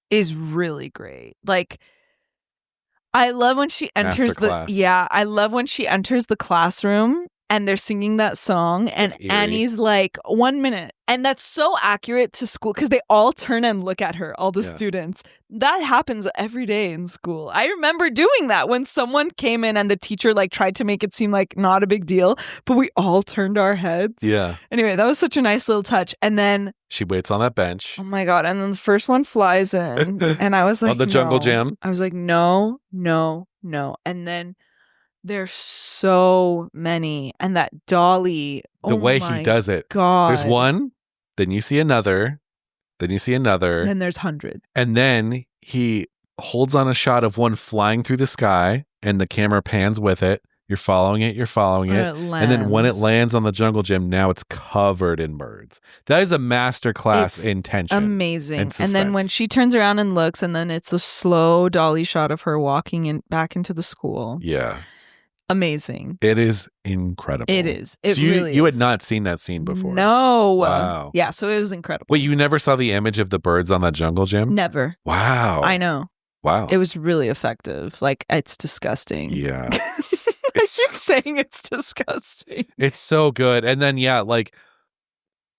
Speaker 2: is really great. I love when she enters I love when she enters the classroom and they're singing that song and Annie's 1 minute. And that's so accurate to school because they all turn and look at her, all the students. That happens every day in school. I remember doing that when someone came in and the teacher tried to make it seem not a big deal, but we all turned our heads.
Speaker 1: Yeah.
Speaker 2: Anyway, that was such a nice little touch. And then
Speaker 1: she waits on that bench.
Speaker 2: Oh my God. And then the first one flies in and I was
Speaker 1: on the jungle gym.
Speaker 2: I was no. And then there's so many. And that dolly.
Speaker 1: The way he does it.
Speaker 2: God.
Speaker 1: There's one, then you see another, then you see another.
Speaker 2: Then there's 100.
Speaker 1: And then he holds on a shot of one flying through the sky and the camera pans with it. You're following it. And then when it lands on the jungle gym, now it's covered in birds. That is a masterclass in tension.
Speaker 2: Amazing. And then when she turns around and looks, and then it's a slow dolly shot of her walking back into the school.
Speaker 1: Yeah.
Speaker 2: Amazing.
Speaker 1: It is incredible.
Speaker 2: It is. It
Speaker 1: so
Speaker 2: really is.
Speaker 1: You had not seen that scene before.
Speaker 2: No.
Speaker 1: Wow.
Speaker 2: Yeah, so it was incredible.
Speaker 1: Wait, you never saw the image of the birds on that jungle gym?
Speaker 2: Never.
Speaker 1: Wow.
Speaker 2: I know.
Speaker 1: Wow.
Speaker 2: It was really effective. It's disgusting.
Speaker 1: Yeah.
Speaker 2: I keep saying it's disgusting.
Speaker 1: It's so good. And then,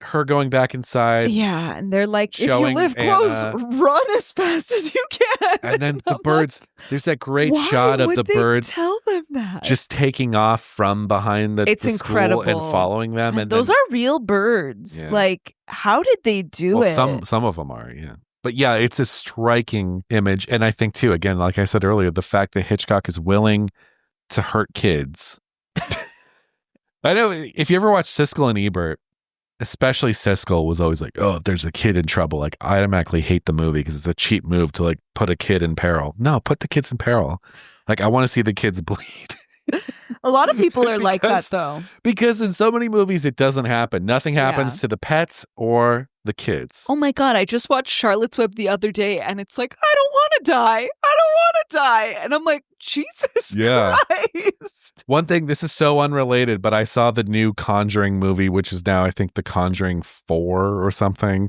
Speaker 1: her going back inside.
Speaker 2: Yeah. And they're if you live close, run as fast as you can.
Speaker 1: And then the birds, there's that great shot of the birds.
Speaker 2: Tell them that.
Speaker 1: Just taking off from behind the
Speaker 2: incredible.
Speaker 1: School and following them. And
Speaker 2: those are real birds. Yeah. How did they do it?
Speaker 1: Some of them are, yeah. But yeah, it's a striking image. And I think too, again, like I said earlier, the fact that Hitchcock is willing to hurt kids. I know if you ever watch Siskel and Ebert, especially Siskel was always like, oh, if there's a kid in trouble, like I automatically hate the movie because it's a cheap move to like put a kid in peril. No, put the kids in peril. Like I want to see the kids bleed.
Speaker 2: A lot of people are like that, though.
Speaker 1: Because in so many movies, it doesn't happen. Nothing happens to the pets or the kids.
Speaker 2: Oh my God. I just watched Charlotte's Web the other day, and it's like, I don't want to die. I don't want to die. And I'm like, Jesus Christ.
Speaker 1: One thing, this is so unrelated, but I saw the new Conjuring movie, which is now, I think, The Conjuring 4 or something.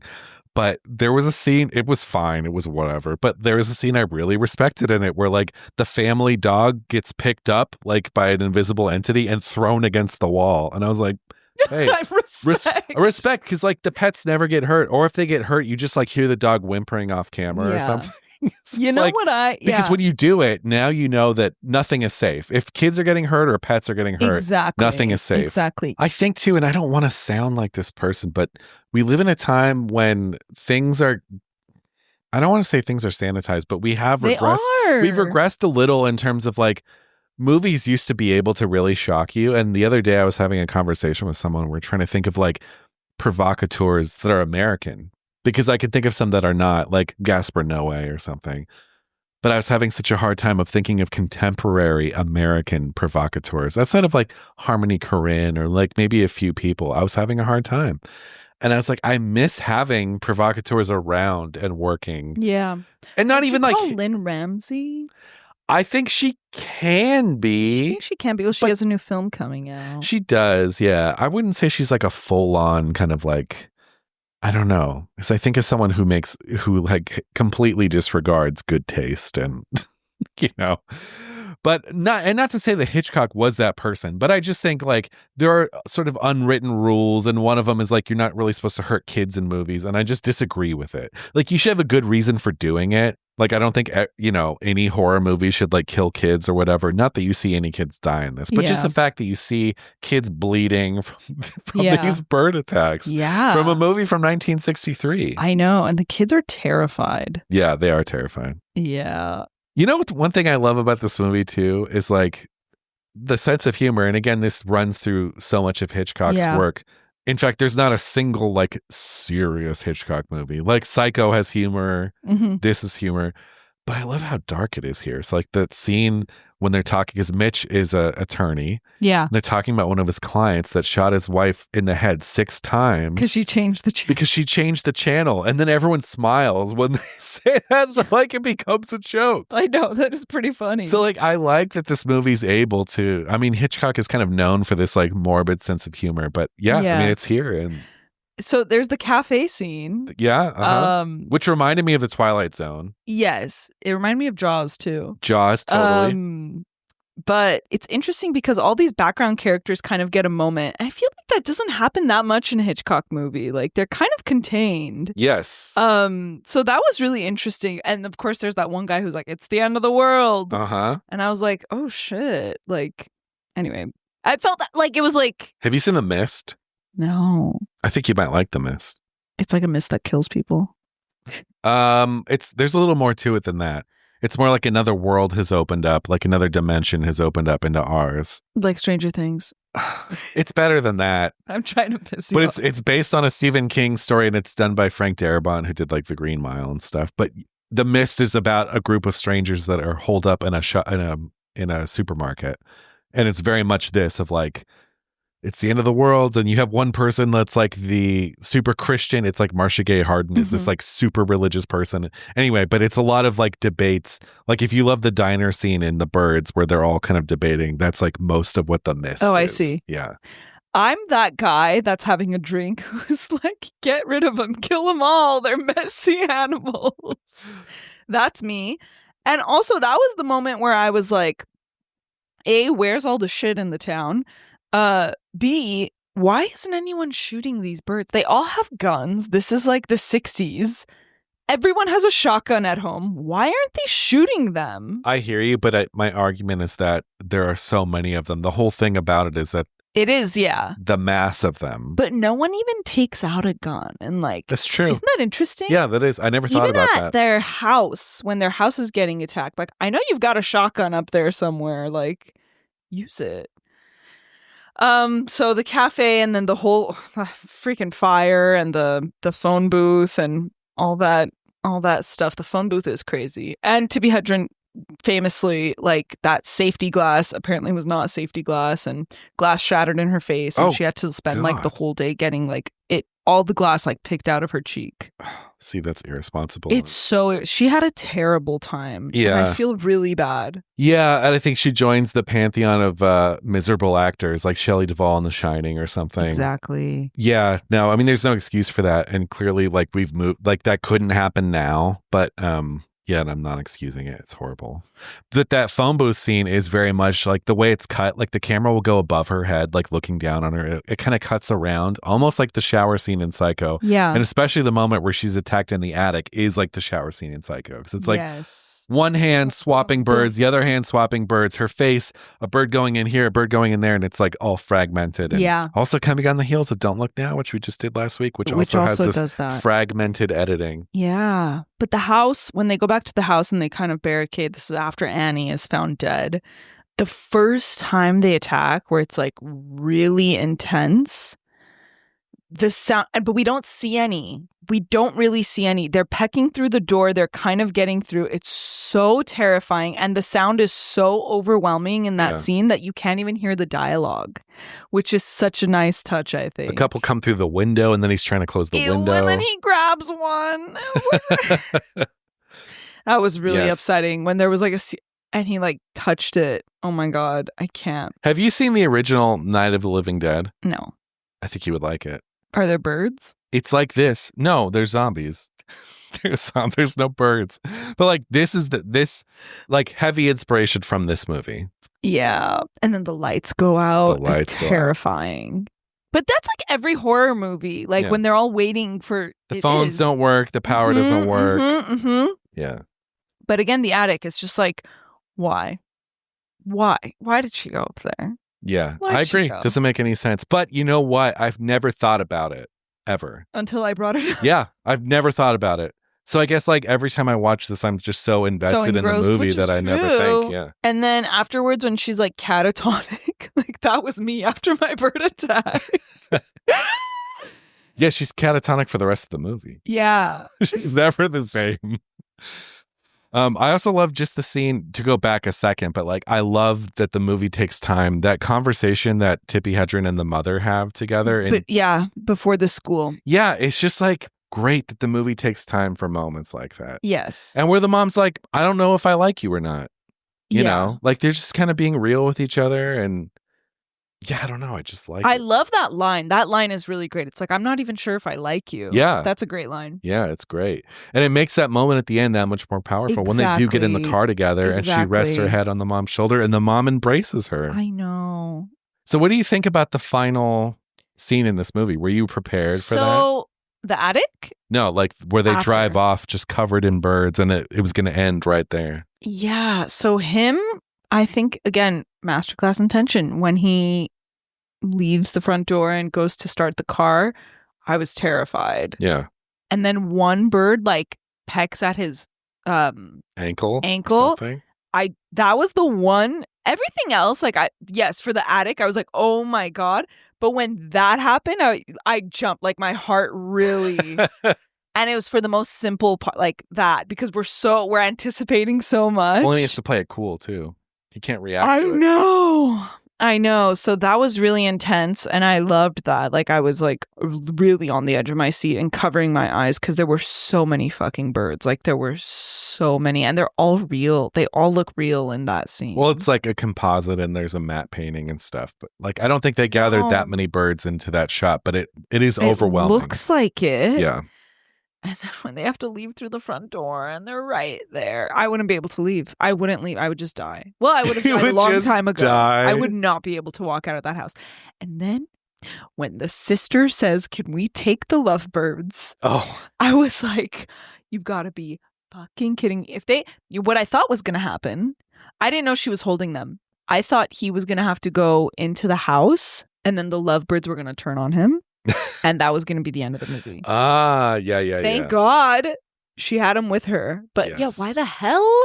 Speaker 1: But there was a scene, it was fine, it was whatever. But there was a scene I really respected in it where like the family dog gets picked up like by an invisible entity and thrown against the wall. And I was like, hey, respect, because like the pets never get hurt. Or if they get hurt, you just like hear the dog whimpering off camera or something.
Speaker 2: You know what
Speaker 1: Because when you do it, now you know that nothing is safe. If kids are getting hurt or pets are getting hurt, nothing is safe.
Speaker 2: Exactly.
Speaker 1: I think too, and I don't want to sound like this person, but we live in a time when things are, I don't want to say things are sanitized, but we have regressed. We've regressed a little in terms of like, movies used to be able to really shock you. And the other day I was having a conversation with someone. We're trying to think of like provocateurs that are American. Because I could think of some that are not, like Gaspar Noé or something. But I was having such a hard time of thinking of contemporary American provocateurs. Outside of like Harmony Korine or like maybe a few people, I was having a hard time. And I was like, I miss having provocateurs around and working.
Speaker 2: Yeah.
Speaker 1: And not even like
Speaker 2: Lynn Ramsey.
Speaker 1: I think she can be.
Speaker 2: I think she can be. Well, she has a new film coming out.
Speaker 1: She does, yeah. I wouldn't say she's like a full-on kind of like, I don't know. Because I think of someone who like completely disregards good taste and, you know, but not to say that Hitchcock was that person, but I just think like there are sort of unwritten rules. And one of them is like, you're not really supposed to hurt kids in movies. And I just disagree with it. Like you should have a good reason for doing it. Like, I don't think, you know, any horror movie should like kill kids or whatever. Not that you see any kids die in this, but just the fact that you see kids bleeding from these bird attacks from a movie from 1963.
Speaker 2: I know. And the kids are terrified.
Speaker 1: Yeah, they are terrified.
Speaker 2: Yeah.
Speaker 1: You know, one thing I love about this movie, too, is like the sense of humor. And again, this runs through so much of Hitchcock's work. In fact, there's not a single like serious Hitchcock movie. Like Psycho has humor. Mm-hmm. This is humor. But I love how dark it is here. So like that scene when they're talking, because Mitch is an attorney. Yeah. They're talking about one of his clients that shot his wife in the head 6 times.
Speaker 2: Because she changed the channel.
Speaker 1: Because she changed the channel. And then everyone smiles when they say that. So like it becomes a joke.
Speaker 2: I know. That is pretty funny.
Speaker 1: So like I like that this movie's able to, I mean, Hitchcock is kind of known for this like morbid sense of humor. But I mean, it's here. And
Speaker 2: so there's the cafe scene.
Speaker 1: Yeah. Which reminded me of the Twilight Zone.
Speaker 2: Yes. It reminded me of Jaws too.
Speaker 1: Jaws, totally.
Speaker 2: But it's interesting because all these background characters kind of get a moment. And I feel like that doesn't happen that much in a Hitchcock movie. Like they're kind of contained.
Speaker 1: Yes.
Speaker 2: So that was really interesting. And of course there's that one guy who's like, it's the end of the world.
Speaker 1: Uh-huh.
Speaker 2: And I was like, oh shit. Like, anyway, I felt that like it was like.
Speaker 1: Have you seen The Mist?
Speaker 2: No.
Speaker 1: I think you might like The Mist.
Speaker 2: It's like a mist that kills people.
Speaker 1: There's a little more to it than that. It's more like another world has opened up, like another dimension has opened up into ours.
Speaker 2: Like Stranger Things.
Speaker 1: It's better than that.
Speaker 2: I'm trying to piss you off.
Speaker 1: But it's based on a Stephen King story, and it's done by Frank Darabont, who did like The Green Mile and stuff. But The Mist is about a group of strangers that are holed up in a supermarket, and it's very much this of like, it's the end of the world, and you have one person that's like the super Christian. It's like Marcia Gay Harden is this like super religious person. Anyway, but it's a lot of like debates. Like if you love the diner scene in The Birds where they're all kind of debating, that's like most of what The Mist is.
Speaker 2: I see.
Speaker 1: Yeah.
Speaker 2: I'm that guy that's having a drink who's like, get rid of them, kill them all. They're messy animals. That's me. And also that was the moment where I was like, A, where's all the shit in the town? B, why isn't anyone shooting these birds? They all have guns. This is like the 60s. Everyone has a shotgun at home. Why aren't they shooting them?
Speaker 1: I hear you, but my argument is that there are so many of them. The whole thing about it is that
Speaker 2: it is, yeah.
Speaker 1: The mass of them.
Speaker 2: But no one even takes out a gun. And like,
Speaker 1: that's true.
Speaker 2: Isn't that interesting?
Speaker 1: Yeah, that is. I never thought about that.
Speaker 2: Even at their house, when their house is getting attacked, like, I know you've got a shotgun up there somewhere. Like, use it. So the cafe and then the whole freaking fire and the phone booth and all that stuff. The phone booth is crazy. And Tippi Hedren famously, like, that safety glass apparently was not safety glass, and glass shattered in her face, and she had to spend like the whole day getting like all the glass like picked out of her cheek.
Speaker 1: See, that's irresponsible.
Speaker 2: She had a terrible time.
Speaker 1: Yeah.
Speaker 2: And I feel really bad.
Speaker 1: Yeah, and I think she joins the pantheon of miserable actors like Shelley Duvall in The Shining or something.
Speaker 2: Exactly.
Speaker 1: Yeah, no, I mean, there's no excuse for that, and clearly, like, we've moved, like, that couldn't happen now, but yeah, and I'm not excusing it. It's horrible. But that phone booth scene is very much like the way it's cut. Like, the camera will go above her head, like looking down on her. It kind of cuts around, almost like the shower scene in Psycho.
Speaker 2: Yeah.
Speaker 1: And especially the moment where she's attacked in the attic is like the shower scene in Psycho. Because it's like one hand swapping birds, the other hand swapping birds, her face, a bird going in here, a bird going in there, and it's like all fragmented. And also coming on the heels of Don't Look Now, which we just did last week, which also has this fragmented editing.
Speaker 2: Yeah. But the house, when they go back to the house and they kind of barricade, this is after Annie is found dead. The first time they attack, where it's like really intense, the sound, but we don't see any. We don't really see any. They're pecking through the door. They're kind of getting through. It's so terrifying. And the sound is so overwhelming in that scene that you can't even hear the dialogue, which is such a nice touch, I think.
Speaker 1: The couple come through the window and then he's trying to close the window.
Speaker 2: And then he grabs one. That was really upsetting when there was like and he like touched it. Oh my God, I can't.
Speaker 1: Have you seen the original Night of the Living Dead?
Speaker 2: No.
Speaker 1: I think you would like it.
Speaker 2: Are there birds?
Speaker 1: It's like this. No, there's zombies. There's no birds. But like this like heavy inspiration from this movie.
Speaker 2: Yeah. And then the lights go out.
Speaker 1: The lights
Speaker 2: go terrifying. Out. But that's like every horror movie. Like when they're all waiting for
Speaker 1: the phones don't work, the power doesn't work. Yeah.
Speaker 2: But again, the attic is just like, why? Why did she go up there?
Speaker 1: Yeah, I agree. Doesn't make any sense. But you know what? I've never thought about it, ever.
Speaker 2: Until I brought it up.
Speaker 1: Yeah, I've never thought about it. So I guess like every time I watch this, I'm just so invested in the movie that I never think. Yeah.
Speaker 2: And then afterwards, when she's like catatonic, like that was me after my bird attack.
Speaker 1: Yeah, she's catatonic for the rest of the movie.
Speaker 2: Yeah.
Speaker 1: She's never the same. I also love just the scene, to go back a second, but like I love that the movie takes time. That conversation that Tippi Hedren and the mother have together. And,
Speaker 2: but yeah, before the school.
Speaker 1: Yeah, it's just like great that the movie takes time for moments like that.
Speaker 2: Yes.
Speaker 1: And where the mom's like, I don't know if I like you or not. You know, like they're just kind of being real with each other. And yeah, I don't know. I just like it.
Speaker 2: Love that line. That line is really great. It's like, I'm not even sure if I like you.
Speaker 1: Yeah.
Speaker 2: That's a great line.
Speaker 1: Yeah, it's great. And it makes that moment at the end that much more powerful when they do get in the car together and she rests her head on the mom's shoulder and the mom embraces her.
Speaker 2: I know.
Speaker 1: So what do you think about the final scene in this movie? Were you prepared for that?
Speaker 2: So the attic?
Speaker 1: No, like where they drive off just covered in birds and it was going to end right there.
Speaker 2: Yeah. So him, I think, again, masterclass in tension. When he leaves the front door and goes to start the car, I was terrified.
Speaker 1: Yeah.
Speaker 2: And then one bird like pecks at his
Speaker 1: ankle.
Speaker 2: Something. That was the one. Everything else, like for the attic, I was like, oh my God. But when that happened, I jumped, like my heart really. And it was for the most simple part, like that, because we're anticipating so much.
Speaker 1: Well, he has to play it cool too. He can't react to it.
Speaker 2: I know. So that was really intense. And I loved that. Like I was like really on the edge of my seat and covering my eyes because there were so many fucking birds. Like there were so many and they're all real. They all look real in that scene.
Speaker 1: Well, it's like a composite and there's a matte painting and stuff. But like, I don't think they gathered that many birds into that shot, but it is overwhelming.
Speaker 2: Looks like it.
Speaker 1: Yeah.
Speaker 2: And then when they have to leave through the front door and they're right there, I wouldn't be able to leave. I wouldn't leave. I would just die. Well, I would have died a long time ago. I would not be able to walk out of that house. And then when the sister says, can we take the lovebirds?
Speaker 1: Oh,
Speaker 2: I was like, you've got to be fucking kidding me. What I thought was going to happen, I didn't know she was holding them. I thought he was going to have to go into the house and then the lovebirds were going to turn on him. And that was going to be the end of the movie.
Speaker 1: Yeah.
Speaker 2: Thank God she had him with her. But why the hell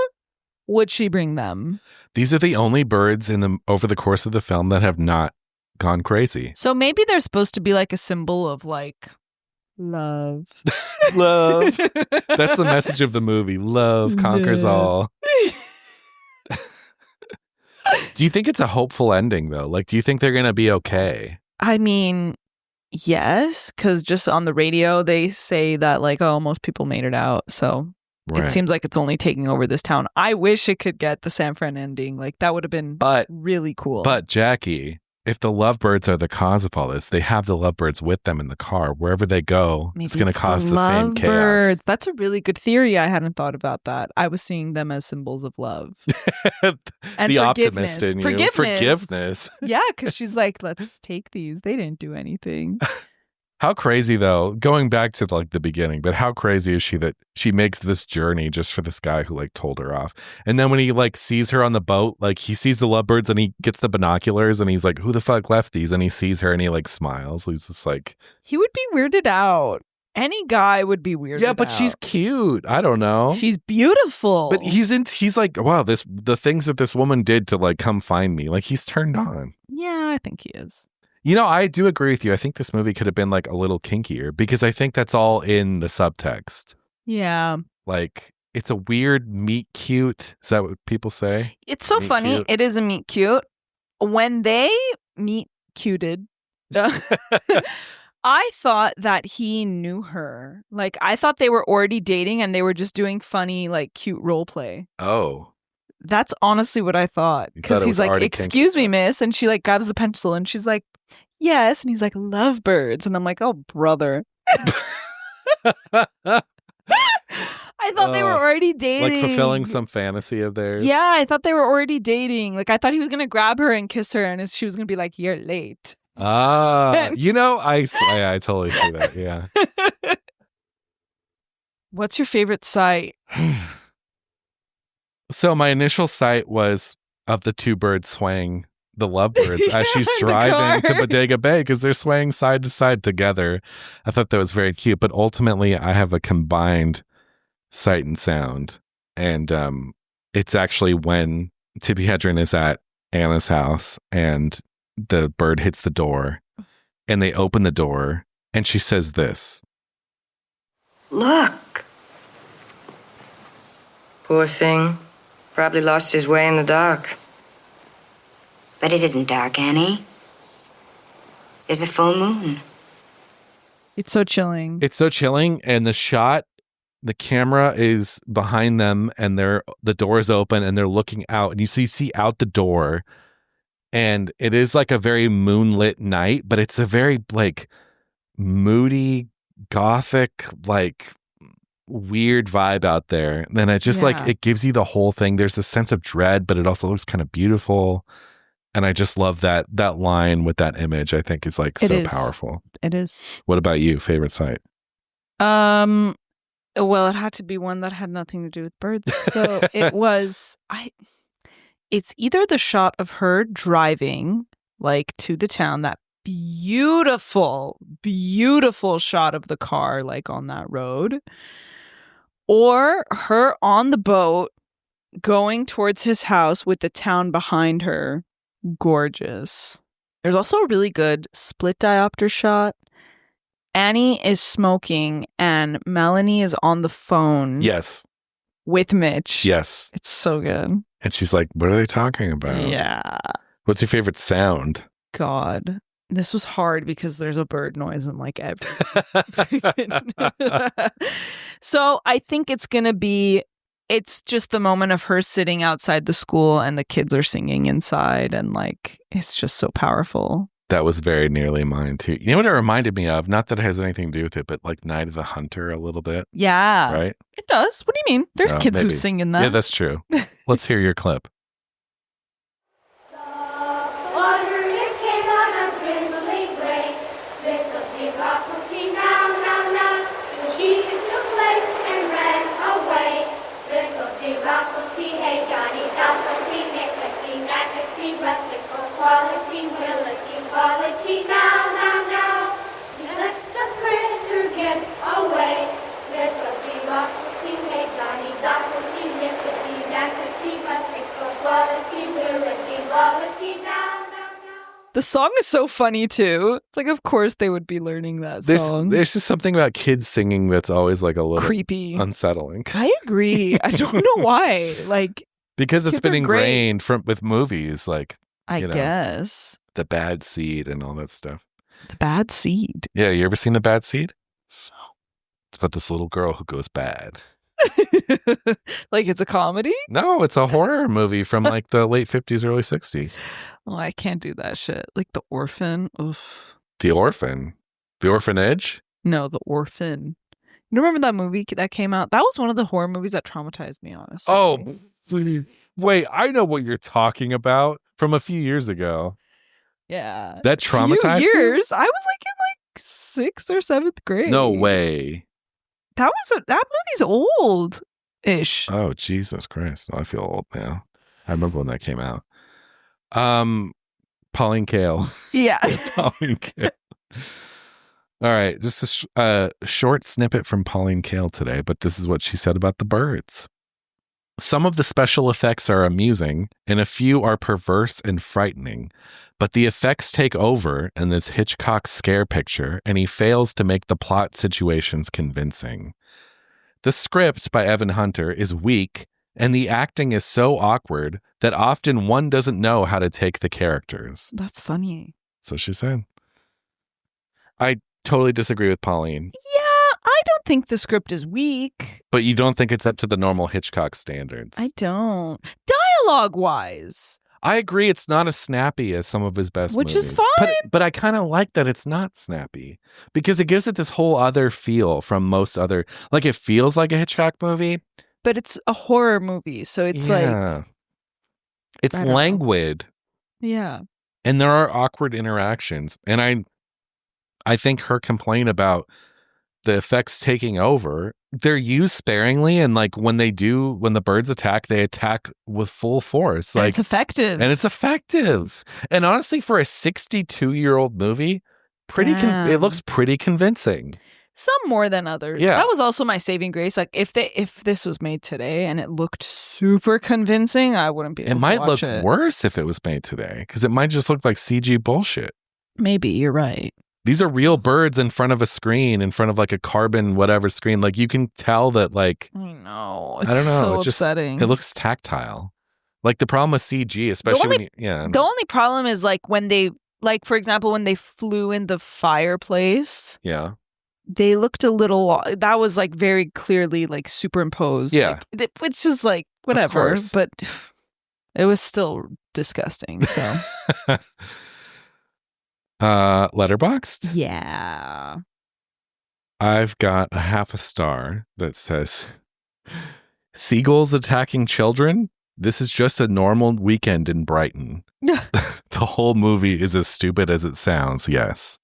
Speaker 2: would she bring them?
Speaker 1: These are the only birds over the course of the film that have not gone crazy.
Speaker 2: So maybe they're supposed to be like a symbol of like love.
Speaker 1: Love. That's the message of the movie. Love conquers all. Do you think it's a hopeful ending, though? Like, do you think they're going to be okay?
Speaker 2: I mean, yes, because just on the radio, they say that like, oh, most people made it out. So it seems like it's only taking over this town. I wish it could get the San Fran ending. Like, that would have been really cool.
Speaker 1: But Jackie, if the lovebirds are the cause of all this, they have the lovebirds with them in the car. Wherever they go, it's going to cause the same chaos.
Speaker 2: That's a really good theory. I hadn't thought about that. I was seeing them as symbols of love. And
Speaker 1: the optimist in you. Forgiveness.
Speaker 2: Yeah, because she's like, let's take these. They didn't do anything.
Speaker 1: How crazy, though, going back to like the beginning, but how crazy is she that she makes this journey just for this guy who like told her off? And then when he like sees her on the boat, like he sees the lovebirds and he gets the binoculars and he's like, who the fuck left these? And he sees her and he like smiles. He's just like,
Speaker 2: he would be weirded out. Any guy would be weirded out.
Speaker 1: Yeah, but she's cute. I don't know.
Speaker 2: She's beautiful.
Speaker 1: But he's like, wow, the things that this woman did to like come find me. Like he's turned on.
Speaker 2: Yeah, I think he is.
Speaker 1: You know, I do agree with you. I think this movie could have been like a little kinkier because I think that's all in the subtext.
Speaker 2: Yeah.
Speaker 1: Like, it's a weird meet cute. Is that what people say?
Speaker 2: It's so meet funny. Cute. It is a meet cute. When they meet cuted, I thought that he knew her. Like, I thought they were already dating and they were just doing funny, like, cute role play.
Speaker 1: Oh.
Speaker 2: That's honestly what I thought. Because he's like, excuse me, miss. And she like grabs the pencil and she's like, yes. And he's like, lovebirds. And I'm like, oh, brother. I thought they were already dating.
Speaker 1: Like fulfilling some fantasy of theirs.
Speaker 2: Yeah, I thought they were already dating. Like, I thought he was going to grab her and kiss her and she was going to be like, you're late.
Speaker 1: You know, I totally see that. Yeah.
Speaker 2: What's your favorite sight?
Speaker 1: So my initial sight was of the two birds swaying the lovebirds as she's driving to Bodega Bay because they're swaying side to side together. I thought that was very cute, but ultimately I have a combined sight and sound. And it's actually when Tippi Hedren is at Anna's house and the bird hits the door and they open the door and she says this.
Speaker 3: Look. Poor thing. Probably lost his way in the dark.
Speaker 4: But it isn't dark, Annie. There's a full moon.
Speaker 2: It's so chilling.
Speaker 1: It's so chilling. And the shot, the camera is behind them and the door is open and they're looking out. And you see out the door. And it is like a very moonlit night, but it's a very like moody, gothic, like weird vibe out there. And it just like it gives you the whole thing. There's a sense of dread, but it also looks kind of beautiful. And I just love that line with that image. I think is like so powerful.
Speaker 2: It is.
Speaker 1: What about you? Favorite sight?
Speaker 2: Well, it had to be one that had nothing to do with birds. So it was it's either the shot of her driving like to the town, that beautiful, beautiful shot of the car like on that road, or her on the boat going towards his house with the town behind her. Gorgeous. There's also a really good split diopter shot. Annie is smoking and Melanie is on the phone.
Speaker 1: Yes.
Speaker 2: With Mitch.
Speaker 1: Yes.
Speaker 2: It's so good.
Speaker 1: And she's like, what are they talking about?
Speaker 2: Yeah.
Speaker 1: What's your favorite sound?
Speaker 2: God. This was hard because there's a bird noise in like every. So I think it's just the moment of her sitting outside the school and the kids are singing inside and like, it's just so powerful.
Speaker 1: That was very nearly mine too. You know what it reminded me of? Not that it has anything to do with it, but like Night of the Hunter a little bit.
Speaker 2: Yeah.
Speaker 1: Right?
Speaker 2: It does. What do you mean? There's kids who sing in that.
Speaker 1: Yeah, that's true. Let's hear your clip.
Speaker 2: The song is so funny too. It's like, of course they would be learning that song.
Speaker 1: There's just something about kids singing that's always like a little
Speaker 2: creepy,
Speaker 1: unsettling.
Speaker 2: I agree. I don't know why. Like,
Speaker 1: because it's
Speaker 2: kids
Speaker 1: been
Speaker 2: are
Speaker 1: ingrained with movies, like
Speaker 2: I
Speaker 1: you know,
Speaker 2: guess
Speaker 1: The Bad Seed and all that stuff.
Speaker 2: The Bad Seed.
Speaker 1: Yeah, you ever seen The Bad Seed? It's about this little girl who goes bad.
Speaker 2: Like it's a comedy?
Speaker 1: No, it's a horror movie from like the late 50s, early 60s.
Speaker 2: Oh, I can't do that shit. Like The Orphan. Oof.
Speaker 1: The Orphan. The Orphanage?
Speaker 2: No, The Orphan. You remember that movie that came out? That was one of the horror movies that traumatized me, honestly.
Speaker 1: Oh, wait, I know what you're talking about from a few years ago.
Speaker 2: Yeah.
Speaker 1: That traumatized
Speaker 2: few
Speaker 1: you?
Speaker 2: years. I was like in 6th or 7th grade.
Speaker 1: No way.
Speaker 2: That movie's old-ish.
Speaker 1: Oh, Jesus Christ. Oh, I feel old now. I remember when that came out. Pauline Kael.
Speaker 2: Yeah.
Speaker 1: Pauline Kael. All right, just a short snippet from Pauline Kael today, but this is what she said about the birds. Some of the special effects are amusing, and a few are perverse and frightening, but the effects take over in this Hitchcock scare picture, and he fails to make the plot situations convincing. The script by Evan Hunter is weak, and the acting is so awkward that often one doesn't know how to take the characters.
Speaker 2: That's funny.
Speaker 1: So she said. I totally disagree with Pauline.
Speaker 2: Yeah, I don't think the script is weak.
Speaker 1: But you don't think it's up to the normal Hitchcock standards?
Speaker 2: I don't. Dialogue-wise.
Speaker 1: I agree it's not as snappy as some of his best
Speaker 2: Which
Speaker 1: movies.
Speaker 2: is fine.
Speaker 1: But I kind of like that it's not snappy because it gives it this whole other feel from most other... Like, it feels like a Hitchcock movie.
Speaker 2: But it's a horror movie, so it's like...
Speaker 1: It's
Speaker 2: I don't know.
Speaker 1: languid.
Speaker 2: Yeah.
Speaker 1: And there are awkward interactions. And I think her complaint about the effects taking over, they're used sparingly, and like when the birds attack, they attack with full force.
Speaker 2: And
Speaker 1: Like
Speaker 2: it's effective.
Speaker 1: And it's effective. And honestly, for a 62-year-old movie, it looks pretty convincing.
Speaker 2: Some more than others.
Speaker 1: Yeah.
Speaker 2: That was also my saving grace. Like if this was made today and it looked super convincing, I wouldn't be able
Speaker 1: It
Speaker 2: to
Speaker 1: might
Speaker 2: watch
Speaker 1: look
Speaker 2: it.
Speaker 1: worse if it was made today, because it might just look like CG bullshit.
Speaker 2: Maybe you're right.
Speaker 1: These are real birds in front of a screen, in front of like a carbon whatever screen. Like you can tell that like
Speaker 2: I know. It's
Speaker 1: I don't know.
Speaker 2: so
Speaker 1: It just
Speaker 2: upsetting.
Speaker 1: it looks tactile. Like the problem with CG, especially when
Speaker 2: The only problem is like when they for example, when they flew in the fireplace.
Speaker 1: Yeah.
Speaker 2: They looked a little. That was like very clearly like superimposed.
Speaker 1: Yeah.
Speaker 2: Like, which is like whatever,
Speaker 1: course.
Speaker 2: but it was still disgusting. So.
Speaker 1: Letterboxd?
Speaker 2: Yeah.
Speaker 1: I've got a half a star that says seagulls attacking children. This is just a normal weekend in Brighton. The whole movie is as stupid as it sounds. Yes.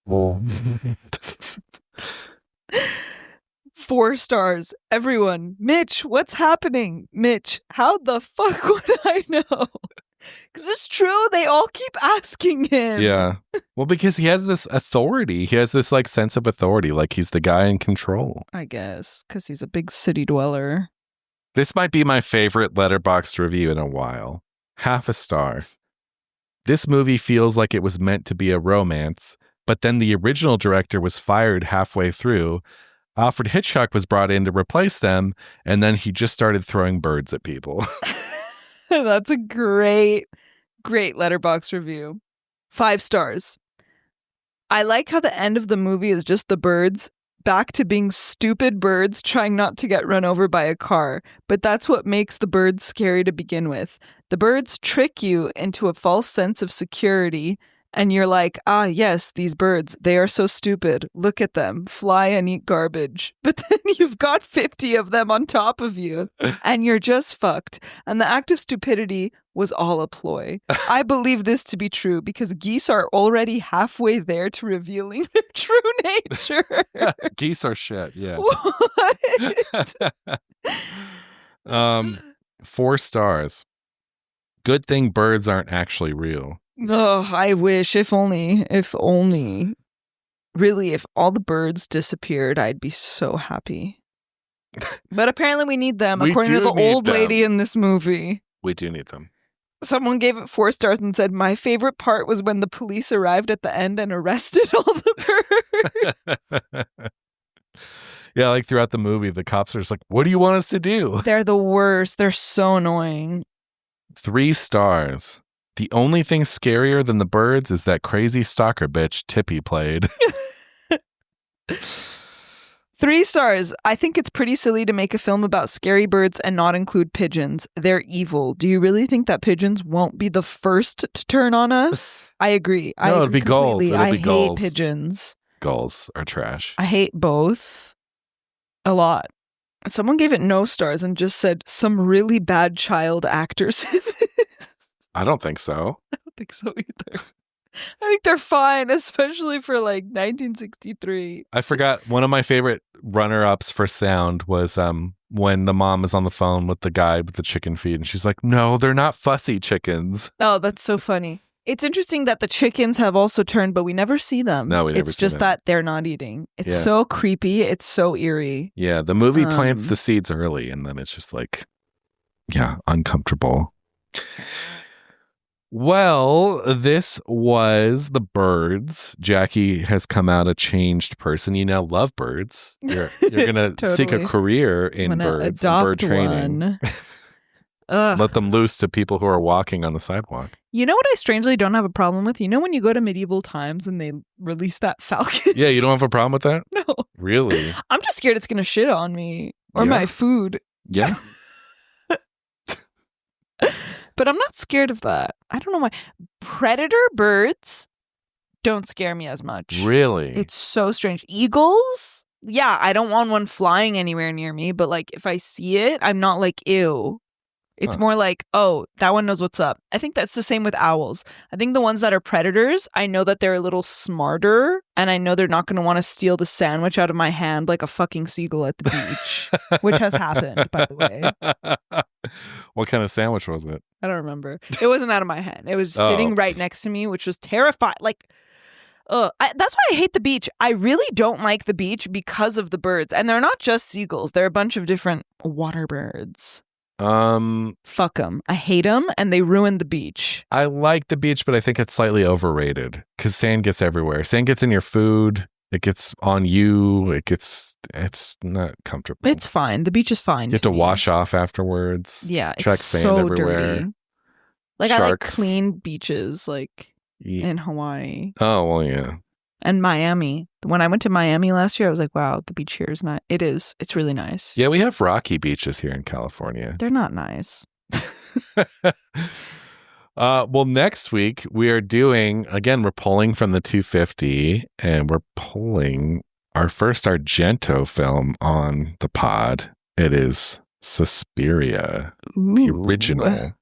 Speaker 2: 4 stars. Everyone. Mitch, what's happening? Mitch, how the fuck would I know? Because it's true. They all keep asking him.
Speaker 1: Yeah. Well, because he has this authority. He has this like sense of authority. Like he's the guy in control.
Speaker 2: I guess. Because he's a big city dweller.
Speaker 1: This might be my favorite Letterboxd review in a while. Half a star. This movie feels like it was meant to be a romance, but then the original director was fired halfway through. Alfred Hitchcock was brought in to replace them, and then he just started throwing birds at people.
Speaker 2: That's a great Letterboxd review. 5 stars. I like how the end of the movie is just the birds back to being stupid birds trying not to get run over by a car. But that's what makes the birds scary to begin with. The birds trick you into a false sense of security. And you're like, ah, yes, these birds, they are so stupid. Look at them, fly and eat garbage. But then you've got 50 of them on top of you, and you're just fucked. And the act of stupidity was all a ploy. I believe this to be true because geese are already halfway there to revealing their true nature.
Speaker 1: Geese are shit, yeah.
Speaker 2: What?
Speaker 1: 4 stars. Good thing birds aren't actually real.
Speaker 2: Oh, I wish. If only. Really, if all the birds disappeared, I'd be so happy. But apparently we need them,
Speaker 1: We
Speaker 2: according to
Speaker 1: do
Speaker 2: the
Speaker 1: need
Speaker 2: old
Speaker 1: them.
Speaker 2: lady in this movie.
Speaker 1: We do need them.
Speaker 2: Someone gave it 4 stars and said, my favorite part was when the police arrived at the end and arrested all the birds.
Speaker 1: Yeah, like throughout the movie, the cops are just like, what do you want us to do?
Speaker 2: They're the worst. They're so annoying.
Speaker 1: 3 stars. The only thing scarier than the birds is that crazy stalker bitch Tippi played.
Speaker 2: 3 stars. I think it's pretty silly to make a film about scary birds and not include pigeons. They're evil. Do you really think that pigeons won't be the first to turn on us? I agree.
Speaker 1: No, it'll be gulls.
Speaker 2: Completely.
Speaker 1: It'll be
Speaker 2: I
Speaker 1: gulls.
Speaker 2: hate pigeons.
Speaker 1: Gulls are trash.
Speaker 2: I hate both a lot. Someone gave it no stars and just said some really bad child actors.
Speaker 1: I don't think so.
Speaker 2: I don't think so either. I think they're fine, especially for like 1963.
Speaker 1: I forgot one of my favorite runner-ups for sound was when the mom is on the phone with the guy with the chicken feed and she's like, no, they're not fussy chickens.
Speaker 2: Oh, that's so funny. It's interesting that the chickens have also turned, but we never see them.
Speaker 1: No, we never
Speaker 2: It's
Speaker 1: see
Speaker 2: just
Speaker 1: them.
Speaker 2: that they're not eating. It's
Speaker 1: Yeah.
Speaker 2: so creepy. It's so eerie.
Speaker 1: Yeah, the movie plants the seeds early and then it's just like, yeah, uncomfortable. Well, this was The Birds. Jackie has come out a changed person. You now love birds. You're going to seek a
Speaker 2: Totally.
Speaker 1: career in
Speaker 2: I'm gonna
Speaker 1: birds and
Speaker 2: adopt
Speaker 1: bird training.
Speaker 2: one. Ugh.
Speaker 1: Let them loose to people who are walking on the sidewalk.
Speaker 2: You know what I strangely don't have a problem with? You know when you go to medieval times and they release that falcon?
Speaker 1: Yeah, you don't have a problem with that?
Speaker 2: No.
Speaker 1: Really?
Speaker 2: I'm just scared it's going to shit on me or
Speaker 1: Yeah.
Speaker 2: my food.
Speaker 1: Yeah.
Speaker 2: But I'm not scared of that. I don't know why. Predator birds don't scare me as much.
Speaker 1: Really?
Speaker 2: It's so strange. Eagles? Yeah, I don't want one flying anywhere near me, but like if I see it, I'm not like, ew. It's more like, oh, that one knows what's up. I think that's the same with owls. I think the ones that are predators, I know that they're a little smarter and I know they're not going to want to steal the sandwich out of my hand like a fucking seagull at the beach, which has happened, by the way.
Speaker 1: What kind of sandwich was it?
Speaker 2: I don't remember. It wasn't out of my hand. It was sitting right next to me, which was terrifying. Like, that's why I hate the beach. I really don't like the beach because of the birds. And they're not just seagulls. They're a bunch of different water birds. Fuck them. I hate them and they ruin the beach.
Speaker 1: I like the beach, but I think it's slightly overrated because sand gets everywhere. Sand gets in your food. It gets on you. It's not comfortable.
Speaker 2: It's fine. The beach is fine.
Speaker 1: You have to
Speaker 2: me.
Speaker 1: wash off afterwards.
Speaker 2: Yeah.
Speaker 1: Track
Speaker 2: It's
Speaker 1: sand
Speaker 2: so
Speaker 1: everywhere.
Speaker 2: dirty. Like I like
Speaker 1: Sharks.
Speaker 2: clean beaches like
Speaker 1: Yeah.
Speaker 2: in Hawaii
Speaker 1: Oh, well, yeah.
Speaker 2: and Miami. When I went to Miami last year, I was like, wow, the beach here is not. It is. It's really nice.
Speaker 1: Yeah, we have rocky beaches here in California.
Speaker 2: They're not nice.
Speaker 1: Well, next week we are doing, again, we're pulling from the 250 and we're pulling our first Argento film on the pod. It is Suspiria, the
Speaker 2: Ooh.
Speaker 1: original.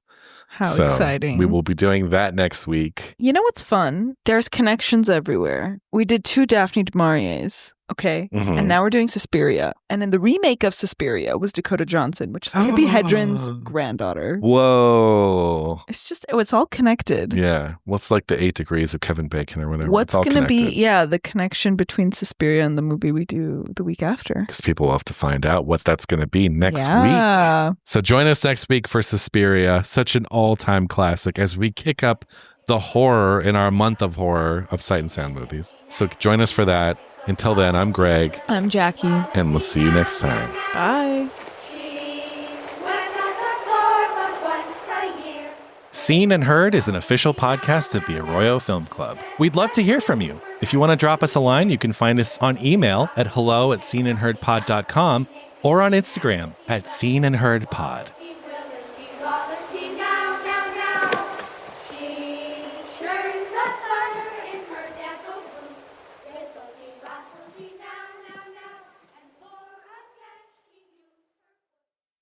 Speaker 2: How
Speaker 1: So
Speaker 2: exciting.
Speaker 1: We will be doing that next week.
Speaker 2: You know what's fun? There's connections everywhere. We did 2 Daphne du Maurier's, okay?
Speaker 1: Mhm.
Speaker 2: And now we're doing Suspiria. And in the remake of Suspiria was Dakota Johnson, which is Tippi Hedren's granddaughter.
Speaker 1: Whoa.
Speaker 2: It's all connected.
Speaker 1: Yeah. What's like the 8 degrees of Kevin Bacon or whatever?
Speaker 2: What's
Speaker 1: going to
Speaker 2: be, the connection between Suspiria and the movie we do the week after?
Speaker 1: Because people will have to find out what that's going to be next week.
Speaker 2: Yeah.
Speaker 1: So join us next week for Suspiria, such an all-time classic as we kick up the horror in our month of horror of Sight and Sound movies. So join us for that. Until then, I'm Greg,
Speaker 2: I'm Jackie.
Speaker 1: and we'll see you next time.
Speaker 2: Bye.
Speaker 5: Seen and Heard is an official podcast of the Arroyo Film Club. We'd love to hear from you. If you want to drop us a line, you can find us on email at hello@seenandheardpod.com or on Instagram at seenandheardpod.
Speaker 6: She churned the butter in her dad's old boots. There's saltine, hot saltine now.